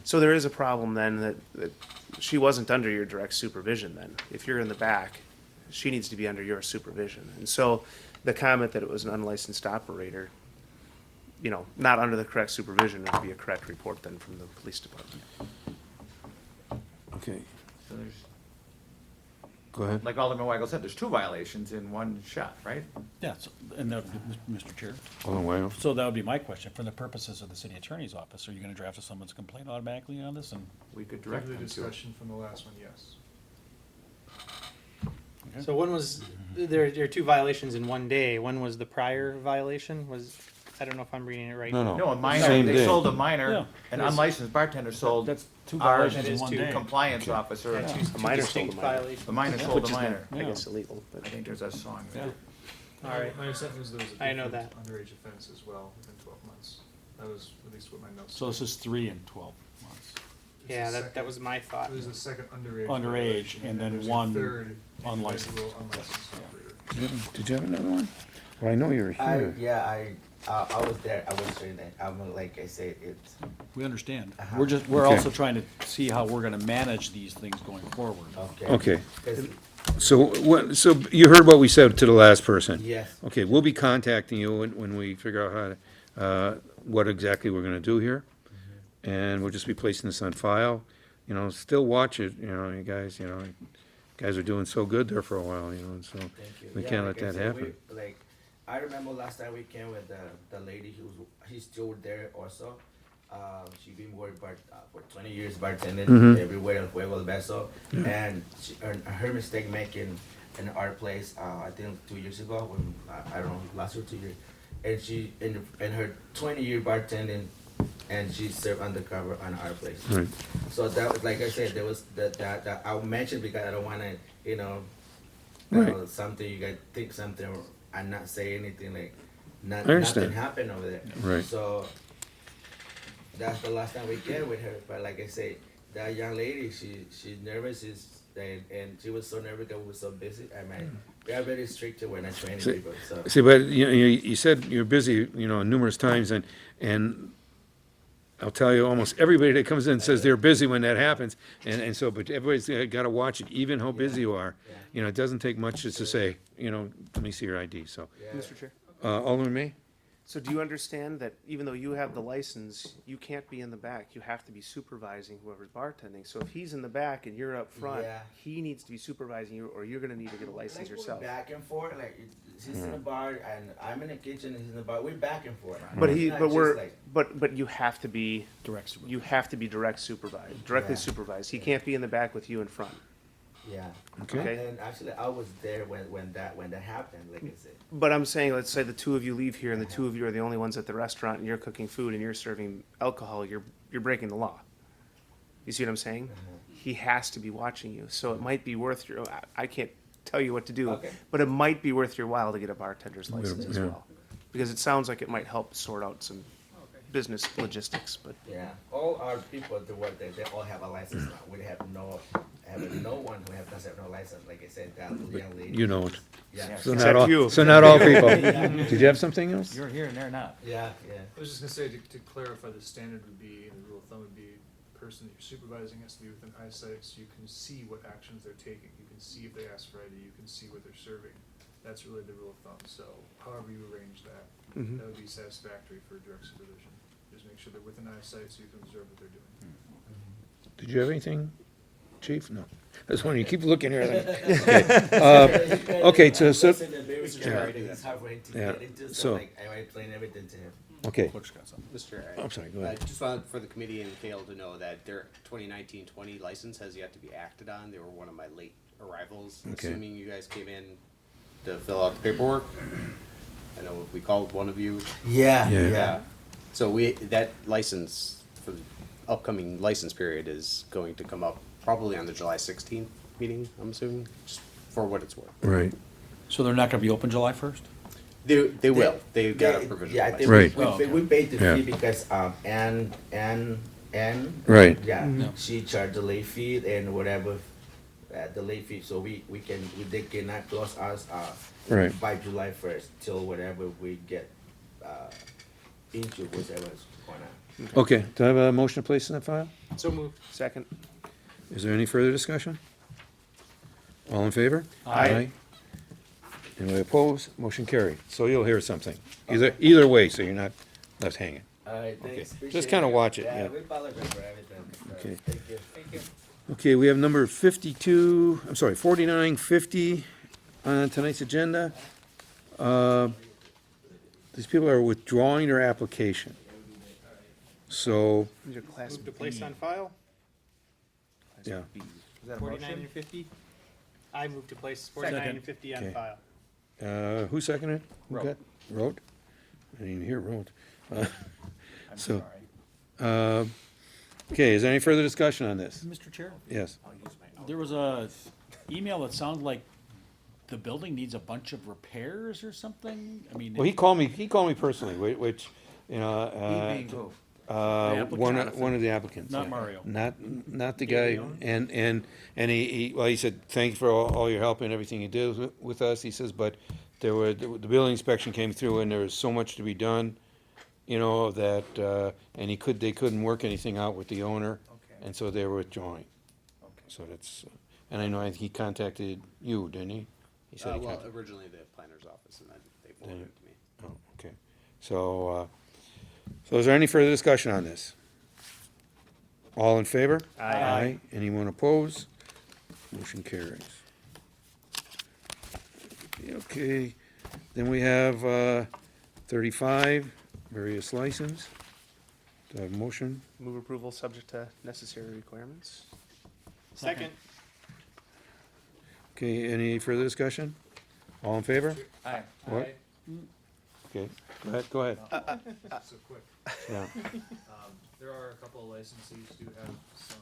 So there is a problem then that she wasn't under your direct supervision then. If you're in the back, she needs to be under your supervision. And so the comment that it was an unlicensed operator, you know, not under the correct supervision would be a correct report then from the police department. Okay, So there's, go ahead. like Alderman Weigel said, there's two violations in one shot, right? Yeah, so, and that, Mr. Chair, Alderman Weigel. so that would be my question. For the purposes of the city attorney's office, are you gonna draft someone's complaint automatically on this and? We could direct Further them to. discussion from the last one, yes. So when was, there are two violations in one day. When was the prior violation? I don't know if I'm reading it right. No, No, a minor, Same they day. sold a Yeah. minor, an unlicensed bartender sold That's two ours violations in one to day. compliance Okay. officer. Yeah, A two minor distinct sold a minor. violations. The minor sold a minor. I guess illegal, but. I think there's a song there. All right. My understanding was there was a I know different that. underage offense as well within 12 months. That was at least what my notes. So this is 3 and 12 months. There's Yeah, a that second- was my thought. There's a second underage. Underage, violation, and then there's a one third unlicensed. individual unlicensed operator. Did you have another one? Well, I know you were here. I was there. I was doing that. I'm like I said, it's We understand. Uh-huh. We're Okay. also trying to see how we're gonna manage these things going forward. okay. Okay, 'Cause- so you heard what we said to the last person? Yes. Okay, we'll be contacting you when we figure out how to, what exactly we're gonna do here. And we'll just be placing this on file. You know, still watch it, you know, you guys are doing so good there for a while, you know, and so Thank you. we Yeah, can't like let I that said, happen. Like, I remember last time we came with the lady he's still there also. She been working for 20 years bartending Mhm. everywhere in Pueblo Beso. And her mistake making in our place, I think 2 years ago, when, I don't know, last year, 2 years. And she, in her 20-year bartending, and she served undercover on our place. Right. So that was, like I said, there was that I mentioned because I don't want to, Right. something you guys think something and not say anything like I understand. nothing happened over there. Right. So that's the last time we get with her. But like I say, that young lady, she's nervous, and she was so nervous because we were so busy. I mean, we are very strict when I train See- people. So See, but you said you're busy, numerous times, and I'll tell you, almost everybody that comes in says they're busy when that happens, and so, but everybody's got to watch it, even how busy you are. It doesn't take much just to say, let me see your ID, so. Mr. Chair? Alderman May? So do you understand that even though you have the license, you can't be in the back? You have to be supervising whoever's bartending. So if he's in the back and you're up front, Yeah. he needs to be supervising you, or you're gonna need to get a license like yourself. we're back and forth. Like she's in the bar and I'm in the kitchen and he's in the bar. We're back and forth. But It's he, not but just we're, like- but you have to be, Direct supervision. you have to be direct supervised, directly Yeah. supervised. He can't be in the back with you in front. Yeah. Okay. And actually, I was there when that happened. Like I said. But I'm saying, let's say the two of you leave here and the two of you are the only ones at the restaurant and you're cooking food and you're serving alcohol, you're breaking the law. You see what I'm saying? He has to be watching you, so it might be worth your, I can't tell you what to do, Okay. but it might be worth your while to get a bartender's Yeah, license as yeah. well. Because it sounds like it might help sort out some business logistics, but. Yeah. All our people that work there, they all have a license now. We have no one who doesn't have no license. Like I said, that young lady. You know it. Yeah. So Except not all, you. so not all people. Did you have something else? You're here and they're not. Yeah. I was just gonna say, to clarify, the standard would be, and the rule of thumb would be, the person that you're supervising has to be within eyesight, so you can see what actions they're taking. You can see if they ask for ID, you can see what they're serving. That's really the rule of thumb, so however you arrange that, Mhm. that would be satisfactory for direct supervision. Just make sure they're within eyesight so you can observe what they're doing. Did you have anything, Chief? No. That's when you keep looking here. Okay, so, yeah, so, I explain everything to him. okay, Mr. I'm sorry, go I ahead. just wanted for the committee and Kale to know that their 2019-20 license has yet to be acted on. They were one of my late arrivals. Okay. Assuming you guys came in to fill out the paperwork. I know we called one of you. Yeah. So that license for the upcoming license period is going to come up probably on the July 16th meeting, I'm assuming, just for what it's worth. Right, So they're not gonna be open July 1st? They will. They've got a provisional Yeah, license. Right. we paid the Yeah. fee because, Ann, right, yeah, she charged the late fee and whatever, the late fee, so they cannot close us, Right. by July 1st till whatever we get, into whatever's going on. okay, do I have a motion to place in that file? So moved. Second. Is there any further discussion? All in favor? Aye. Anybody opposed? Motion carried. So you'll hear something, either way, so you're not left hanging. All right, Okay. thanks. Just Appreciate kinda it. watch it, yeah. We apologize for everything. Okay. Thank you. Okay, we have number 4950 on tonight's agenda. These people are withdrawing their application. So, These are class Move to place on file, yeah, B. Is that a 49 motion? and 50. I move to place 49 and 50 on Okay. file. who seconded? Who got- Wrote? I didn't even hear wrote. So, okay, is there any further discussion on this? Mr. Chair? Yes. There was a email that sounded like the building needs a bunch of repairs or something? I mean. Well, he called me personally, which, you know, one of the applicants. Not yeah. Mario. Not the guy, and he said, thank you for all your help and everything you did with us, he says, but the building inspection came through and there was so much to be done, you know, that, and they couldn't work anything out with the owner, and so they were withdrawing. So that's, and I know he contacted you, didn't he? He said he Well, contacted. originally the planner's office, and then they forwarded it to me. Oh, okay. So is there any further discussion on this? All in favor? Aye. Anyone opposed? Motion carries. Okay, then we have 35, various license. Do I have a motion? Move approval subject to necessary requirements. Second. Okay, any further discussion? All in favor? Aye. What? Okay, go ahead. So quick. Yeah. There are a couple of licensees who have some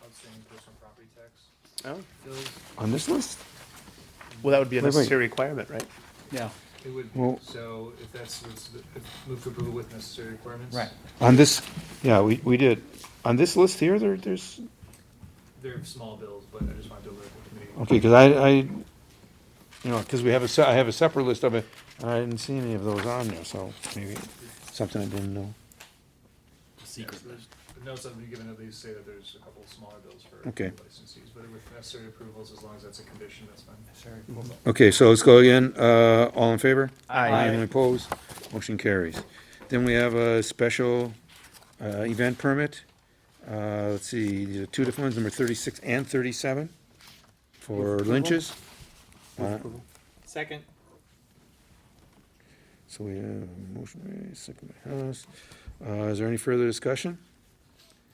outstanding personal property tax Oh, bills. On this list? well, that would be a Wait. necessary requirement, right? Yeah. It would, Well- so if move to approval with necessary requirements. Right. On this, yeah, we did. On this list here, there's, They're small bills, but I just wanted to alert the committee. okay, because you know, because I have a separate list of it, and I didn't see any of those on there, so maybe something I didn't know. Secret Yeah, so list. the notes I've been given at least say that there's a couple of smaller bills for Okay. licensees, but with necessary approvals, as long as that's a condition, that's fine. Okay, so let's go again. All in favor? Aye. Anyone opposed? Motion carries. Then we have a special event permit. Let's see, these are two different ones, number 36 and 37 for lynches. Second. So we have a motion, made, second by Haas. Is there any further discussion?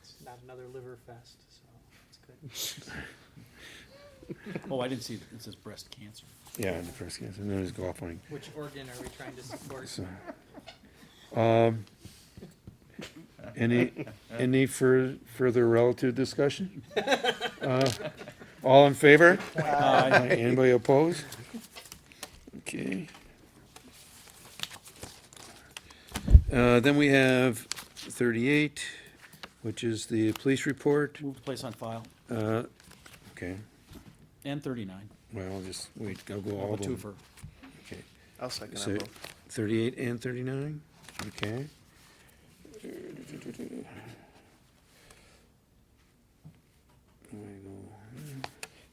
It's not another liver fest, so it's good. Oh, I didn't see, it says breast cancer. Yeah, in the first case, and then there's golf running. Which organ are we trying to support? So, any further relative discussion? All in favor? Aye. Anybody opposed? Okay. Then we have 38, which is the police report. Move to place on file. Okay, And 39. well, I'll just wait, I'll go all All of the them. twofer. Okay. I'll second So, that both. 38 and 39, okay.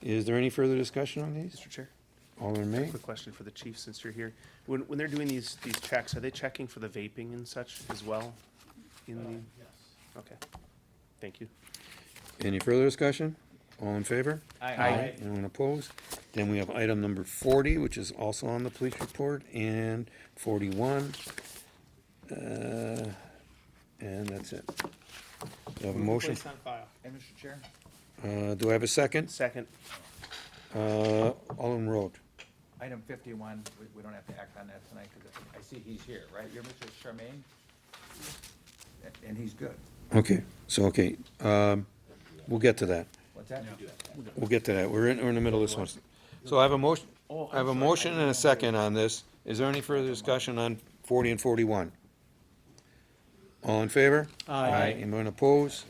Is there any further discussion on these? Mr. Chair, Alderman May? quick question for the chief, since you're here. When they're doing these checks, are they checking for the vaping and such as well? In the, Yes. okay, thank you. Any further discussion? All in favor? Aye. Anyone opposed? Then we have item number 40, which is also on the police report, and 41. And that's it. Do I have a motion? Place on file. Hey, Mr. Chair? Do I have a second? Second. Alderman Road. Item 51, we don't have to act on that tonight, because I see he's here, right? You're Mr. Charmaine? And he's good. Okay, we'll get to that. What's that? We'll get to that. We're in the middle of this one. So I have a motion, I have a motion and a second on this. Is there any further discussion on 40 and 41? All in favor? Aye. Anyone opposed?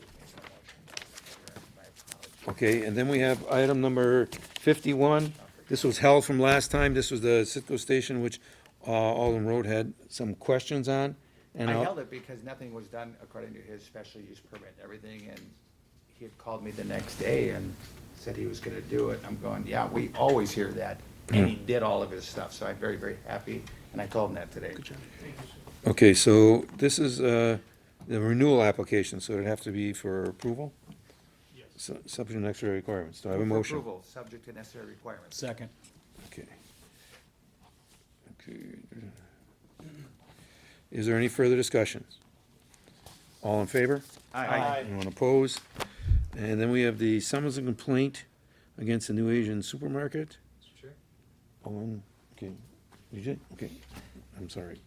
Okay, and then we have item number 51. This was held from last time. This was the Citgo station, which Alderman Road had some questions on. And I I'll- held it because nothing was done according to his special use permit and everything, and he had called me the next day and said he was gonna do it. I'm going, yeah, we always hear that. And he did all of his stuff, so I'm very, very happy, and I told him that today. Okay, so this is the renewal application, so it'd have to be for approval? Yes. Subject to necessary requirements. Do I have a For motion? Approval, subject to necessary requirements. Second. Okay. Okay. Is there any further discussions? All in favor? Aye. Anyone opposed? And then we have the summons and complaint against the New Asian supermarket. Mr. Chair? Okay, you did? Okay, I'm sorry.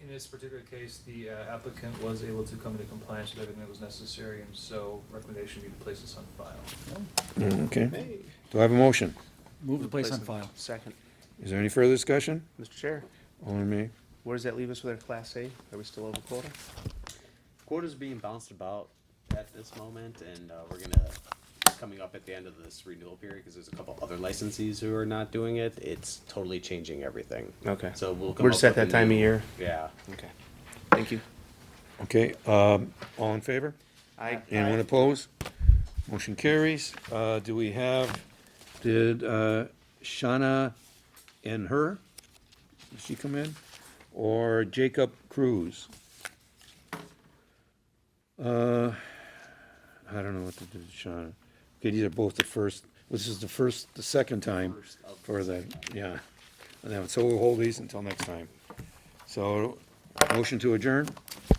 In this particular case, the applicant was able to come into compliance with everything that was necessary, and so recommendation would be to place this on file. Okay. Do I have a motion? Move the place on file. Second. Is there any further discussion? Mr. Chair, Alderman May? where does that leave us with our Class A? Are we still over quota? Quota's being bounced about at this moment, and we're gonna, coming up at the end of this renewal period, because there's a couple other licensees who are not doing it, it's totally changing everything. Okay. So we'll come We're up just at with a that time of new- year. Yeah. Okay. Thank you. Okay, all in favor? Aye. Anyone opposed? Motion carries. Do we have, did Shauna and her, did she come in? Or Jacob Cruz? I don't know what to do with Shauna. Okay, these are both the first, this is the second time for the, yeah. And then, so we'll hold these until next time. So, motion to adjourn?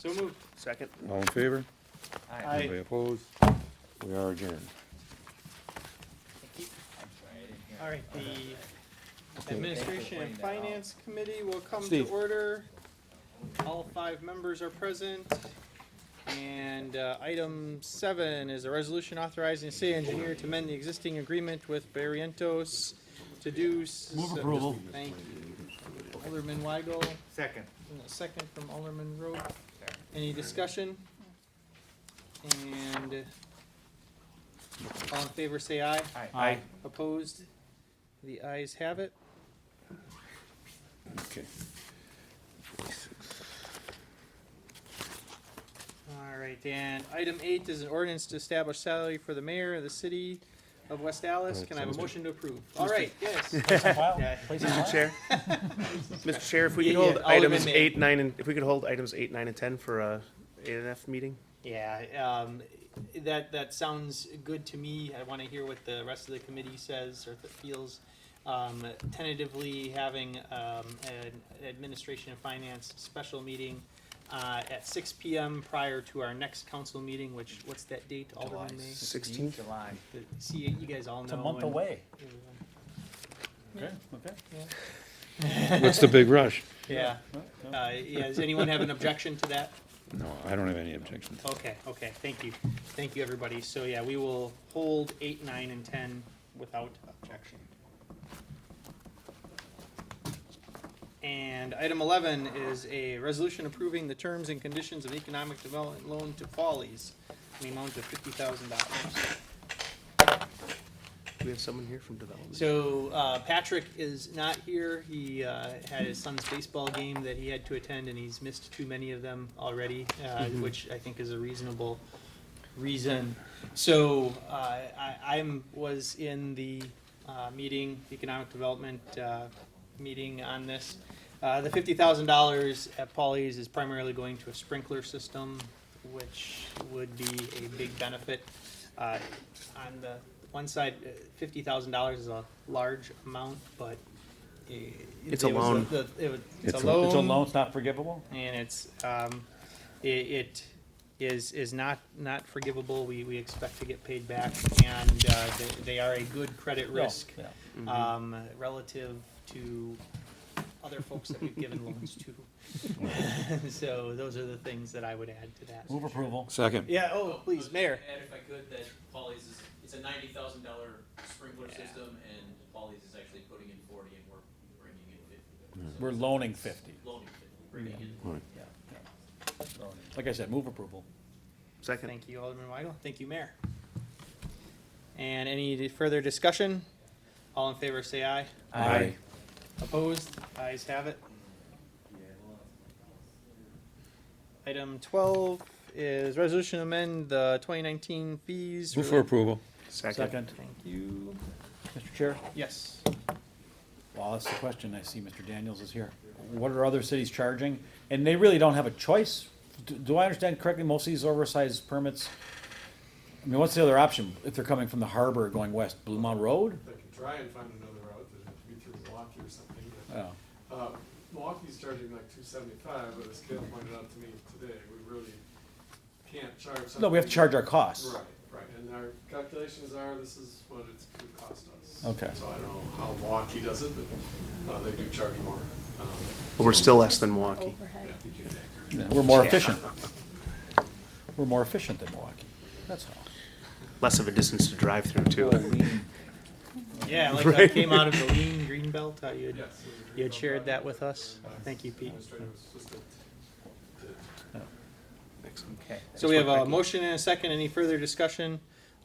So moved. Second. All in favor? Aye. Anybody opposed? We are adjourned. All right, the Administration and Finance Committee will come to Steve. order. All 5 members are present. And item 7 is a resolution authorizing the city engineer to amend the existing agreement with Barrientos to do. Move approval. Thank you. Alderman Weigel, Second. and a second from Alderman Rowe. Any discussion? And all in favor say aye. Aye. Opposed? The ayes have it. Okay. All right, and item 8 is an ordinance to establish salary for the mayor of the city of West Allis. Can I have a motion to approve? All right, yes. Yeah. Mr. Chair, Mr. Chair, if we could Yeah, hold Alderman items May. 8, 9, and if we could hold items 8, 9, and 10 for a A&F meeting. Yeah, that sounds good to me. I want to hear what the rest of the committee says or if it feels. Tentatively having an administration and finance special meeting at 6 p.m. prior to our next council meeting, which, what's that date, Alderman May? 16th. July. See, you guys all know. It's a month and- away. Yeah. Okay. What's the big rush? Yeah. Does anyone have an objection to that? No, I don't have any objections. Okay, thank you. Thank you, everybody. So, yeah, we will hold 8, 9, and 10 without objection. And item 11 is a resolution approving the terms and conditions of economic development loan to Follies in the amount of $50,000. Do we have someone here from development? So Patrick is not here. He had his son's baseball game that he had to attend, and he's missed too many of them already, which I think is a reasonable reason. So I was in the meeting, economic development meeting on this. The $50,000 at Polly's is primarily going to a sprinkler system, which would be a big benefit On the one side, $50,000 is a large amount, but It's a loan. It's a loan. It's a loan, it's not forgivable? And it is not forgivable. We expect to get paid back, and they are a good credit risk relative to other folks that we've given loans to. So those are the things that I would add to that. Move approval. Second. Yeah, oh, please, Mayor. Add if I could, that Polly's it's a $90,000 sprinkler system, and Polly's is actually putting in 40, and we're bringing in 50. So We're loaning 50. Loaning 50, bringing in. Right. Like I said, move approval. Second. Thank you, Alderman Weigel. Thank you, Mayor. And any further discussion? All in favor, say aye. Aye. Opposed? Ayes have it. Item 12 is resolution to amend the 2019 fees. Move for approval. Second. Thank you. Mr. Chair? Yes. Well, that's the question. I see Mr. Daniels is here. What are other cities charging? And they really don't have a choice. Do I understand correctly, most of these oversized permits, I mean, what's the other option if they're coming from the harbor going west? Blue Mountain Road? They could try and find another route, they'd have to be through Milwaukee or something, but, Oh. Milwaukee's charging like $275, but as Ken pointed out to me today, we really can't charge something. No, we have to charge our costs. Right, and our calculations are, this is what it would cost us. Okay. So I don't know how Milwaukee does it, but, they do charge more. But we're still less than Milwaukee. Yeah, we're more efficient. We're more efficient than Milwaukee. That's all. Less of a distance to drive through too. Yeah, like I came out of the lean green belt, how you had shared that with us. Thank you, Pete. Okay. So we have a motion and a second. Any further discussion?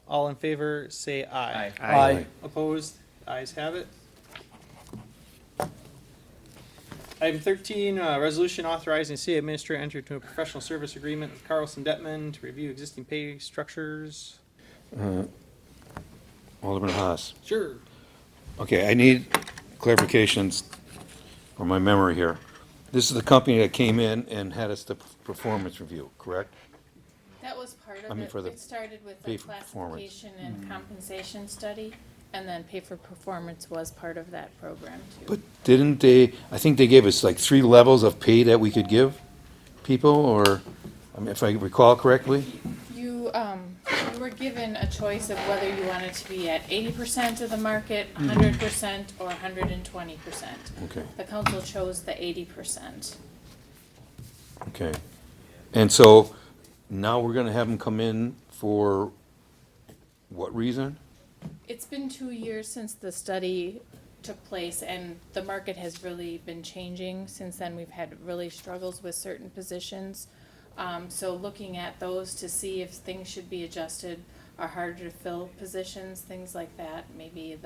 All in favor, say aye. Aye. Opposed? Ayes have it. Item 13, resolution authorizing city administrator to enter into a professional service agreement with Carlson Detman to review existing pay structures. Alderman Haas. Sure. Okay, I need clarifications for my memory here. This is the company that came in and had us the performance review, correct? That was part I of mean, it. for the It started with pay the for performance. classification and compensation study, and then pay for performance was part of that program too. But didn't they, I think they gave us like 3 levels of pay that we could give people, or, I mean, if I recall correctly? You were given a choice of whether you wanted to be at 80% of the market, 100%, or 120%. Okay. The council chose the 80%. Okay. And so now we're gonna have them come in for what reason? It's been 2 years since the study took place, and the market has really been changing. Since then, we've had really struggles with certain positions. So looking at those to see if things should be adjusted, or harder to fill positions, things like that, maybe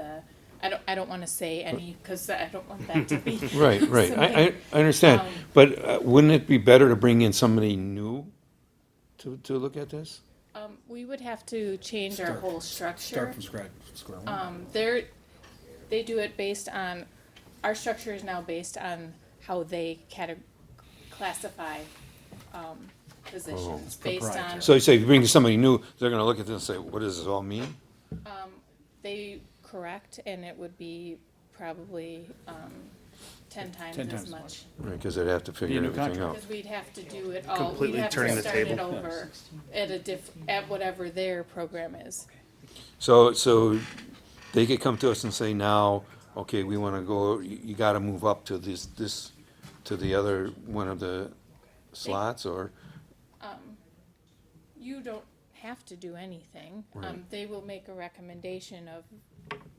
I don't wanna say any, cause I don't want that to be. Right. I understand, Um, but wouldn't it be better to bring in somebody new to look at this? We would have to change our whole structure. Start from scratch, square one. They do it based on, our structure is now based on how they classify, positions, based on, proprietary. So you say if you bring somebody new, they're gonna look at this and say, what does this all mean? they correct, and it would be probably, 10 times 10 as times as much. Right, because they'd have to figure new everything out. Because we'd have to do it all, Completely we'd have turning to the start it table. over at whatever their program is. So they could come to us and say now, okay, we wanna go, you gotta move up to this, to the other one of the slots, or? You don't have to do anything. Right. They will make a recommendation of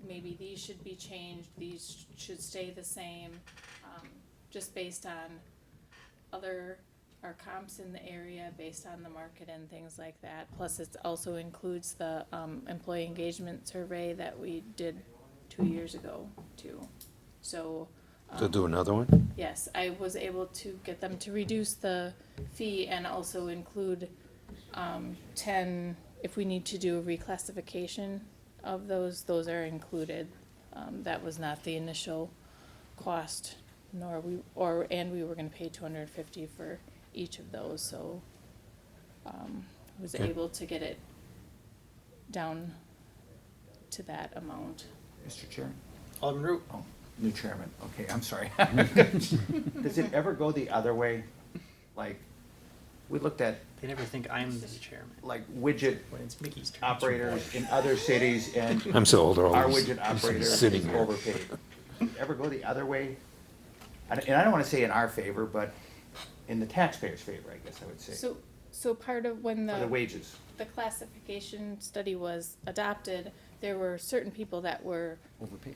maybe these should be changed, these should stay the same, just based on our comps in the area, based on the market and things like that. Plus, it also includes the, employee engagement survey that we did 2 years ago too. So, To do another one? yes, I was able to get them to reduce the fee and also include 10, if we need to do a reclassification of those are included. That was not the initial cost, and we were gonna pay $250 for each of those, so was Okay. able to get it down to that amount. Mr. Chair? Alderman Root. Oh, new chairman, okay, I'm sorry. Does it ever go the other way? Like, we looked at They never think I'm the chairman. like widget When it's Mickey's turn. operators in other cities and I'm so old, our always widget operator is sitting here. overpaid. Does it ever go the other way? And I don't wanna say in our favor, but in the taxpayer's favor, I guess I would say, So part of when for the wages. the classification study was adopted, there were certain people that were Overpaid.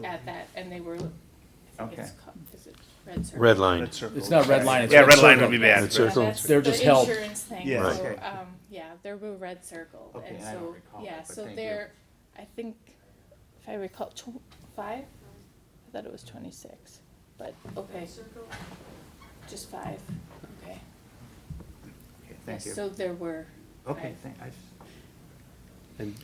at that, and they were, I think Okay. it's called, is it Red Circle? Red line. It's not red line, it's Yeah, red red line circle. would be bad. Red circle. That's They're the just held. insurance thing, Yeah. so, Okay. yeah, there were Red Circle, Okay, and I don't so, recall yeah, it, but so thank there, I think, if I recall, 5? I thought it was 26, but, okay. Just 5, okay. Okay, Yes, thank you. so there were Okay, 5. And,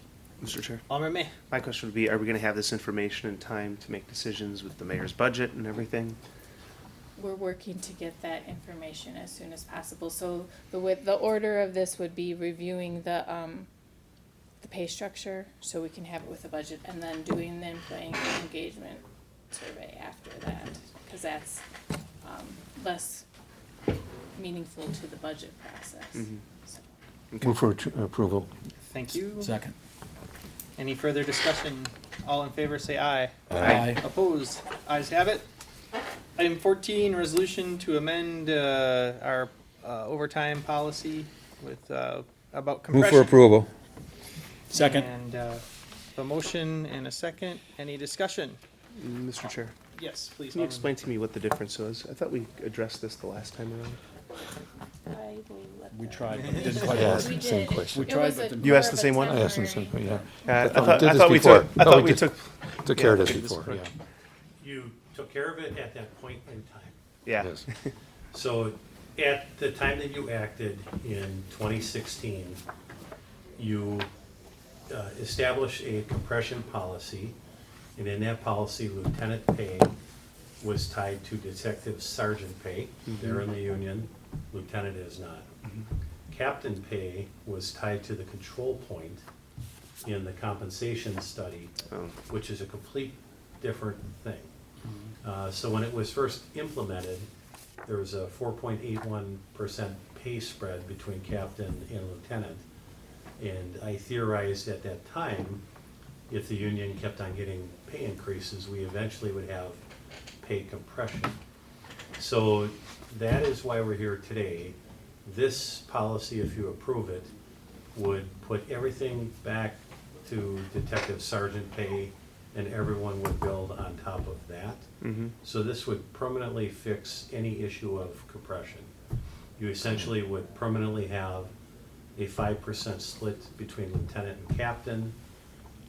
Mr. Chair, Alderman May. my question would be, are we gonna have this information in time to make decisions with the mayor's budget and everything? We're working to get that information as soon as possible. So the order of this would be reviewing the pay structure, so we can have it with the budget, and then doing the employee engagement survey after that, because that's less meaningful to the budget process. So, Move for approval. Thank you. Second. Any further discussion? All in favor, say aye. Aye. Opposed? Ayes have it. Item 14, resolution to amend our overtime policy with, about compression. Move for approval. Second. And a motion and a second. Any discussion? Mr. Chair, Yes, please. can you Alderman. explain to me what the difference was? I thought we addressed this the last time around. I will let We the- tried, but it didn't quite Yeah, work. We same did. question. We It tried, was but a the- You asked the more of a same one? I asked him temporary- something, yeah. I did thought this we before. took, I No, thought we we did- took, Took care of Yeah, this okay, this before, is yeah. You took care of it at that point in time. yeah. Yes. So at the time that you acted in 2016, you established a compression policy, and in that policy, lieutenant pay was tied to detective sergeant pay. They're in the union, lieutenant is not. Captain pay was tied to the control point in the compensation study, Oh. which is a complete different thing. So when it was first implemented, there was a 4.81% pay spread between captain and lieutenant. And I theorized at that time, if the union kept on getting pay increases, we eventually would have pay compression. So that is why we're here today. This policy, if you approve it, would put everything back to detective sergeant pay, and everyone would build on top of that. So this would permanently fix any issue of compression. You essentially would permanently have a 5% split between lieutenant and captain,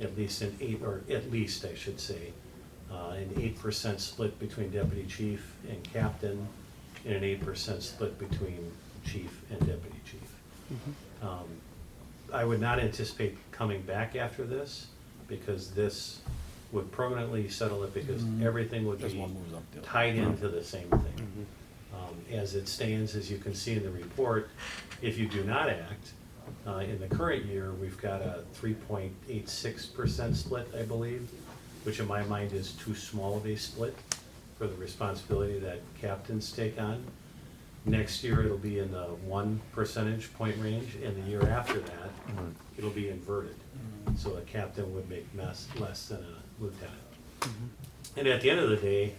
at least I should say, an 8% split between deputy chief and captain, and an 8% split between chief and deputy chief. I would not anticipate coming back after this, because this would permanently settle it, because everything would There's be one moves up there. tied into the same thing. As it stands, as you can see in the report, if you do not act, in the current year, we've got a 3.86% split, I believe, which in my mind is too small of a split for the responsibility that captains take on. Next year, it'll be in the 1 percentage point range, and the year after that, it'll be inverted. So a captain would make less than a lieutenant. And at the end of the day,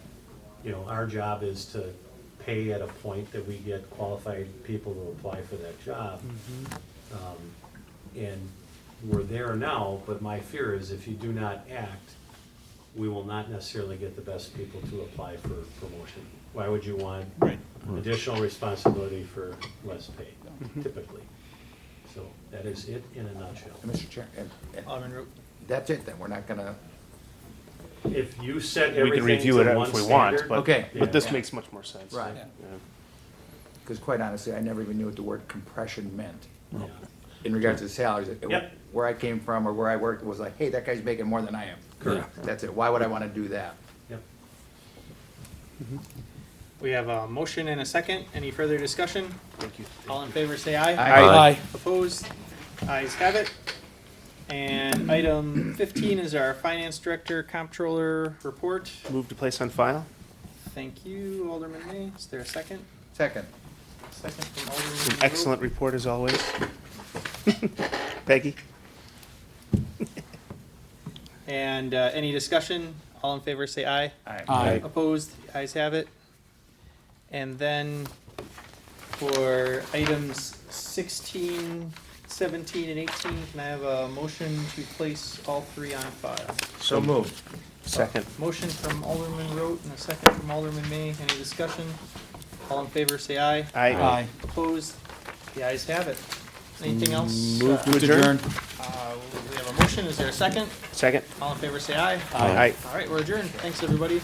you know, our job is to pay at a point that we get qualified people to apply for that job. And we're there now, but my fear is if you do not act, we will not necessarily get the best people to apply for promotion. Why would you want additional responsibility for less pay, typically? So that is it in a nutshell. Mr. Chair, Alderman Root. that's it then, we're not gonna, If you set We can everything review it to one if we want, standard. but, Okay. but this Yeah. makes much more sense. Right. Yeah. because quite honestly, I never even knew what the word compression meant. Yeah. In regards to salaries, Yep. where I came from or where I worked was like, hey, that guy's making more than I am. Correct. That's it, why would I wanna do that? Yep. We have a motion and a second. Any further discussion? Thank you. All in favor, say aye. Aye. Opposed? Ayes have it. And item 15 is our finance director, comptroller report. Move to place on file? Thank you, Alderman May. Is there a second? Second. Second from Alderman An Rowe. excellent report as always. Peggy? And any discussion? All in favor say aye. Aye. Opposed? The ayes have it. And then for items 16, 17, and 18, can I have a motion to place all three on file? So moved. Second. Motion from Alderman Rote and a second from Alderman May. Any discussion? All in favor say aye. Aye. Opposed? The ayes have it. Anything else? Move to adjourn? We have a motion. Is there a second? Second. All in favor say aye. Aye. All right, we're adjourned. Thanks, everybody.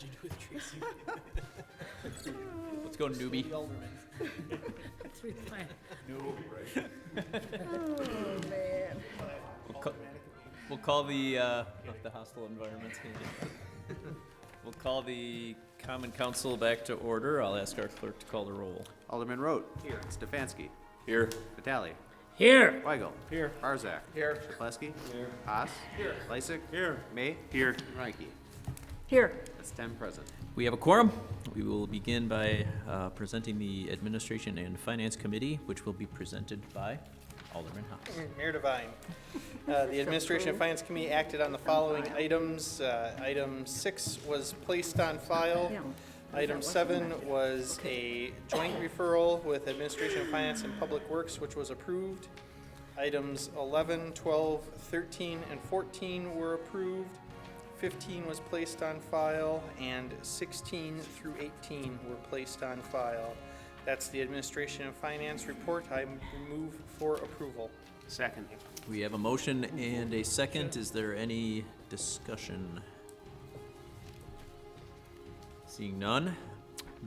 What'd you do with Tracy? Let's go, newbie. That's really fine. Oh, man. We'll call the hostile environment. We'll call the Common Council back to order. I'll ask our clerk to call the roll. Alderman Rote. Here. Stefanski. Here. Vitale. Here. Weigel. Here. Barzak. Here. Chapletsky. Here. Haas. Here. Lysick. Here. May. Here. Reinke. Here. That's 10 present. We have a quorum. We will begin by presenting the Administration and Finance Committee, which will be presented by Alderman Haas. Mayor Devine. The Administration and Finance Committee acted on the following items. Item 6 was placed on file. Item 7 was a joint referral with Administration of Finance and Public Works, which was approved. Items 11, 12, 13, and 14 were approved. 15 was placed on file, and 16 through 18 were placed on file. That's the Administration and Finance report. I move for approval. Second. We have a motion and a second. Is there any discussion? Seeing none,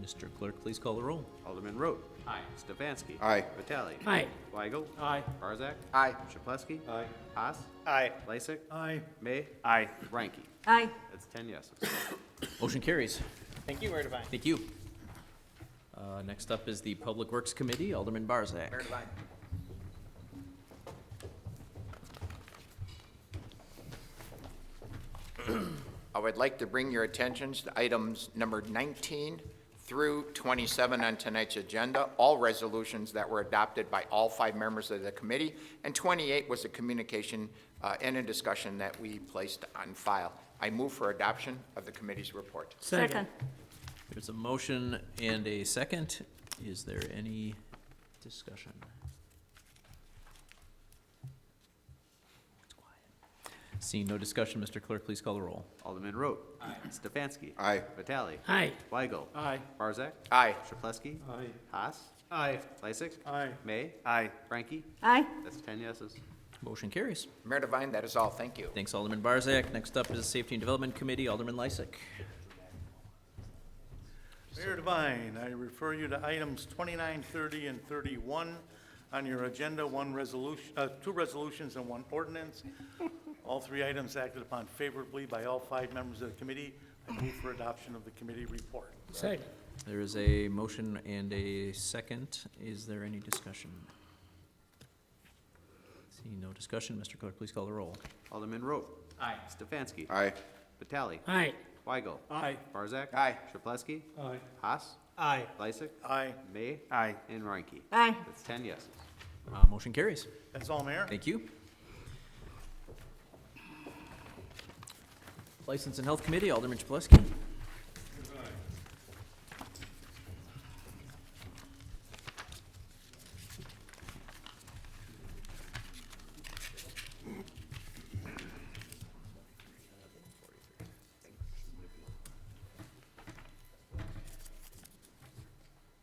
Mr. Clerk, please call the roll. Alderman Rote. Aye. Stefanski. Aye. Vitale. Aye. Weigel. Aye. Barzak. Aye. Chapletsky. Aye. Haas. Aye. Lysick. Aye. May. Aye. Reinke. Aye. That's 10 yeses. Motion carries. Thank you, Mayor Devine. Thank you. Next up is the Public Works Committee, Alderman Barzak. Mayor Devine. I would like to bring your attentions to items number 19 through 27 on tonight's agenda, all resolutions that were adopted by all 5 members of the committee, and 28 was a communication and a discussion that we placed on file. I move for adoption of the committee's report. Second. There's a motion and a second. Is there any discussion? It's quiet. Seeing no discussion, Mr. Clerk, please call the roll. Alderman Rote. Aye. Stefanski. Aye. Vitale. Aye. Weigel. Aye. Barzak. Aye. Chapletsky. Aye. Haas. Aye. Lysick. Aye. May. Aye. Reinke. Aye. That's 10 yeses. Motion carries. Mayor Devine, that is all. Thank you. Thanks, Alderman Barzak. Next up is the Safety and Development Committee, Alderman Lysick. Mayor Devine, I refer you to items 29, 30, and 31 on your agenda, 2 resolutions and 1 ordinance. All 3 items acted upon favorably by all 5 members of the committee. I move for adoption of the committee report. Second. There is a motion and a second. Is there any discussion? Seeing no discussion, Mr. Clerk, please call the roll. Alderman Rote. Aye. Stefanski. Aye. Vitale. Aye. Weigel. Aye. Barzak. Aye. Chapletsky. Aye. Haas. Aye. Lysick. Aye. May. Aye. And Reinke. Aye. That's 10 yeses. Motion carries. That's all, Mayor. Thank you. License and Health Committee, Alderman Chapletsky.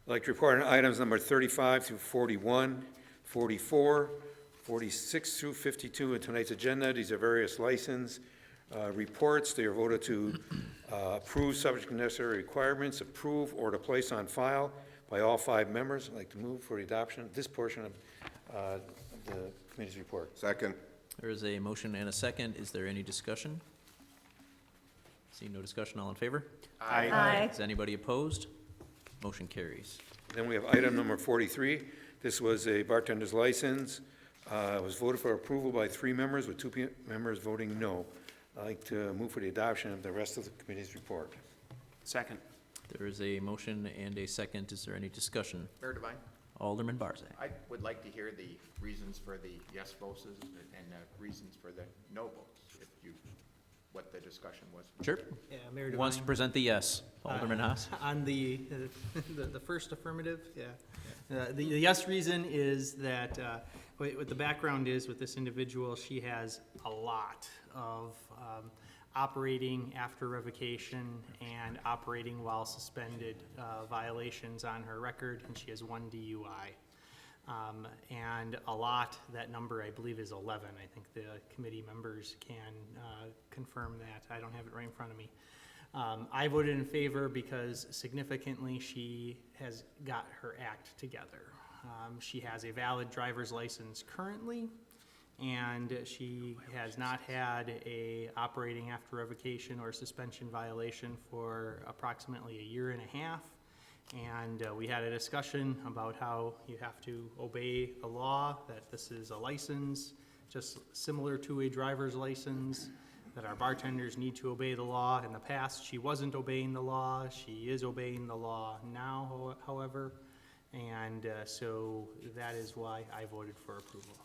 I'd like to report on items number 35 through 41, 44, 46 through 52 in tonight's agenda. These are various license reports. They are voted to approve subject to necessary requirements, approve, or to place on file by all 5 members. I'd like to move for the adoption of this portion of the committee's report. Second. There is a motion and a second. Is there any discussion? Seeing no discussion, all in favor? Aye. Aye. Is anybody opposed? Motion carries. Then we have item number 43. This was a bartender's license. It was voted for approval by 3 members, with 2 members voting no. I'd like to move for the adoption of the rest of the committee's report. Second. There is a motion and a second. Is there any discussion? Mayor Devine, Alderman Barzak. I would like to hear the reasons for the yes votes and the reasons for the no votes, what the discussion was. Sure. Yeah, Mayor Who wants to Devine. present the yes? Alderman Haas? On the first affirmative, yeah. The yes reason is that, what the background is with this individual, she has a lot of operating after revocation and operating while suspended violations on her record, and she has 1 DUI. And a lot, that number I believe is 11. I think the committee members can confirm that. I don't have it right in front of me. I voted in favor because significantly she has got her act together. She has a valid driver's license currently, and she has not had a operating after revocation or suspension violation for approximately a year and a half. And we had a discussion about how you have to obey the law, that this is a license, just similar to a driver's license, that our bartenders need to obey the law. In the past, she wasn't obeying the law. She is obeying the law now, however. And so that is why I voted for approval.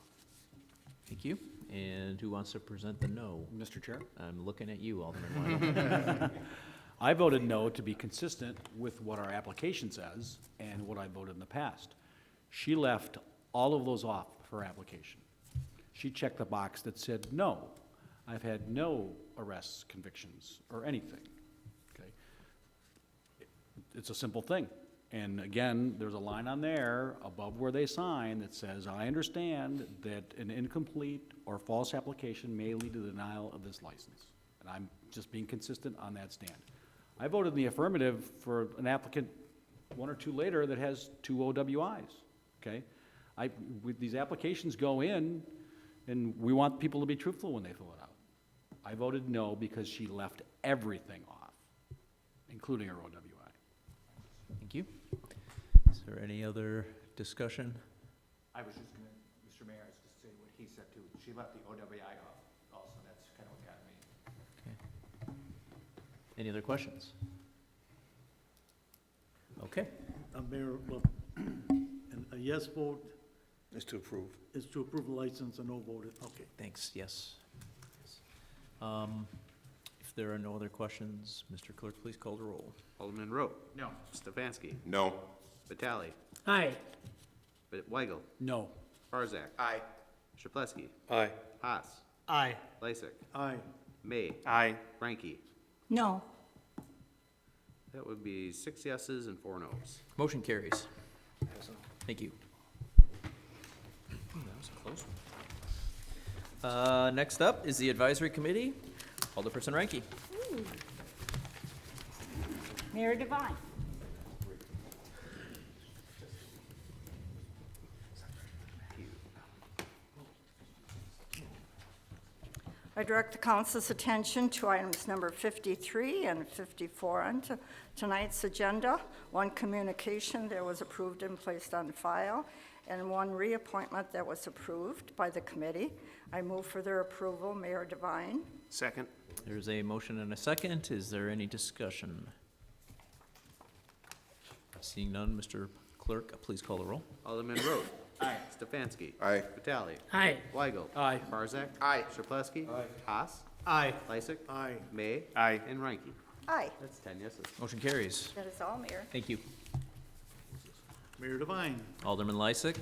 Thank you. And who wants to present the no? Mr. Chair? I'm looking at you, Alderman Weigel. I voted no to be consistent with what our application says and what I voted in the past. She left all of those off her application. She checked the box that said, no, I've had no arrests, convictions, or anything, okay? It's a simple thing. And again, there's a line on there above where they sign that says, I understand that an incomplete or false application may lead to the denial of this license. And I'm just being consistent on that stand. I voted in the affirmative for an applicant one or two later that has 2 OWIs, okay? These applications go in, and we want people to be truthful when they fill it out. I voted no because she left everything off, including her OWI. Thank you. Is there any other discussion? I was just gonna, Mr. Mayor, I was just say what he said too. She left the OWI off also. That's kind of what got me. Okay. Any other questions? Okay. Mayor, well, and a yes vote Is to approve. is to approve the license, a no vote is, okay. Thanks, yes. If there are no other questions, Mr. Clerk, please call the roll. Alderman Rote. No. Stefanski. No. Vitale. Aye. Weigel. No. Barzak. Aye. Shaplesky. Aye. Haas. Aye. Lysick. Aye. May. Aye. Ranky. No. That would be 6 yeses and 4 noes. Motion carries. Thank you. That was a close one. Next up is the advisory committee. Alderperson Ranky. Mayor Devine. I direct the council's attention to items number 53 and 54 on tonight's agenda. 1 communication that was approved and placed on file, and 1 reappointment that was approved by the committee. I move for their approval. Mayor Devine. Second. There's a motion and a second. Is there any discussion? Seeing none, Mr. Clerk, please call the roll. Alderman Rote. Aye. Stefanski. Aye. Vitale. Aye. Weigel. Aye. Barzak. Aye. Shaplesky. Aye. Haas. Aye. Lysick. Aye. May. Aye. And Ranky. Aye. That's 10 yeses. Motion carries. That is all, Mayor. Thank you. Mayor Devine. Alderman Lysick.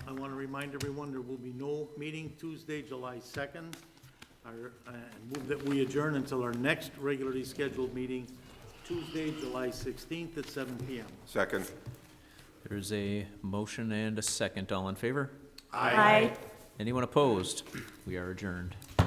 I want to remind everyone there will be no meeting Tuesday, July 2nd. I move that we adjourn until our next regularly scheduled meeting, Tuesday, July 16th at 7 p.m. Second. There's a motion and a second. All in favor? Aye. Anyone opposed? We are adjourned. Aye.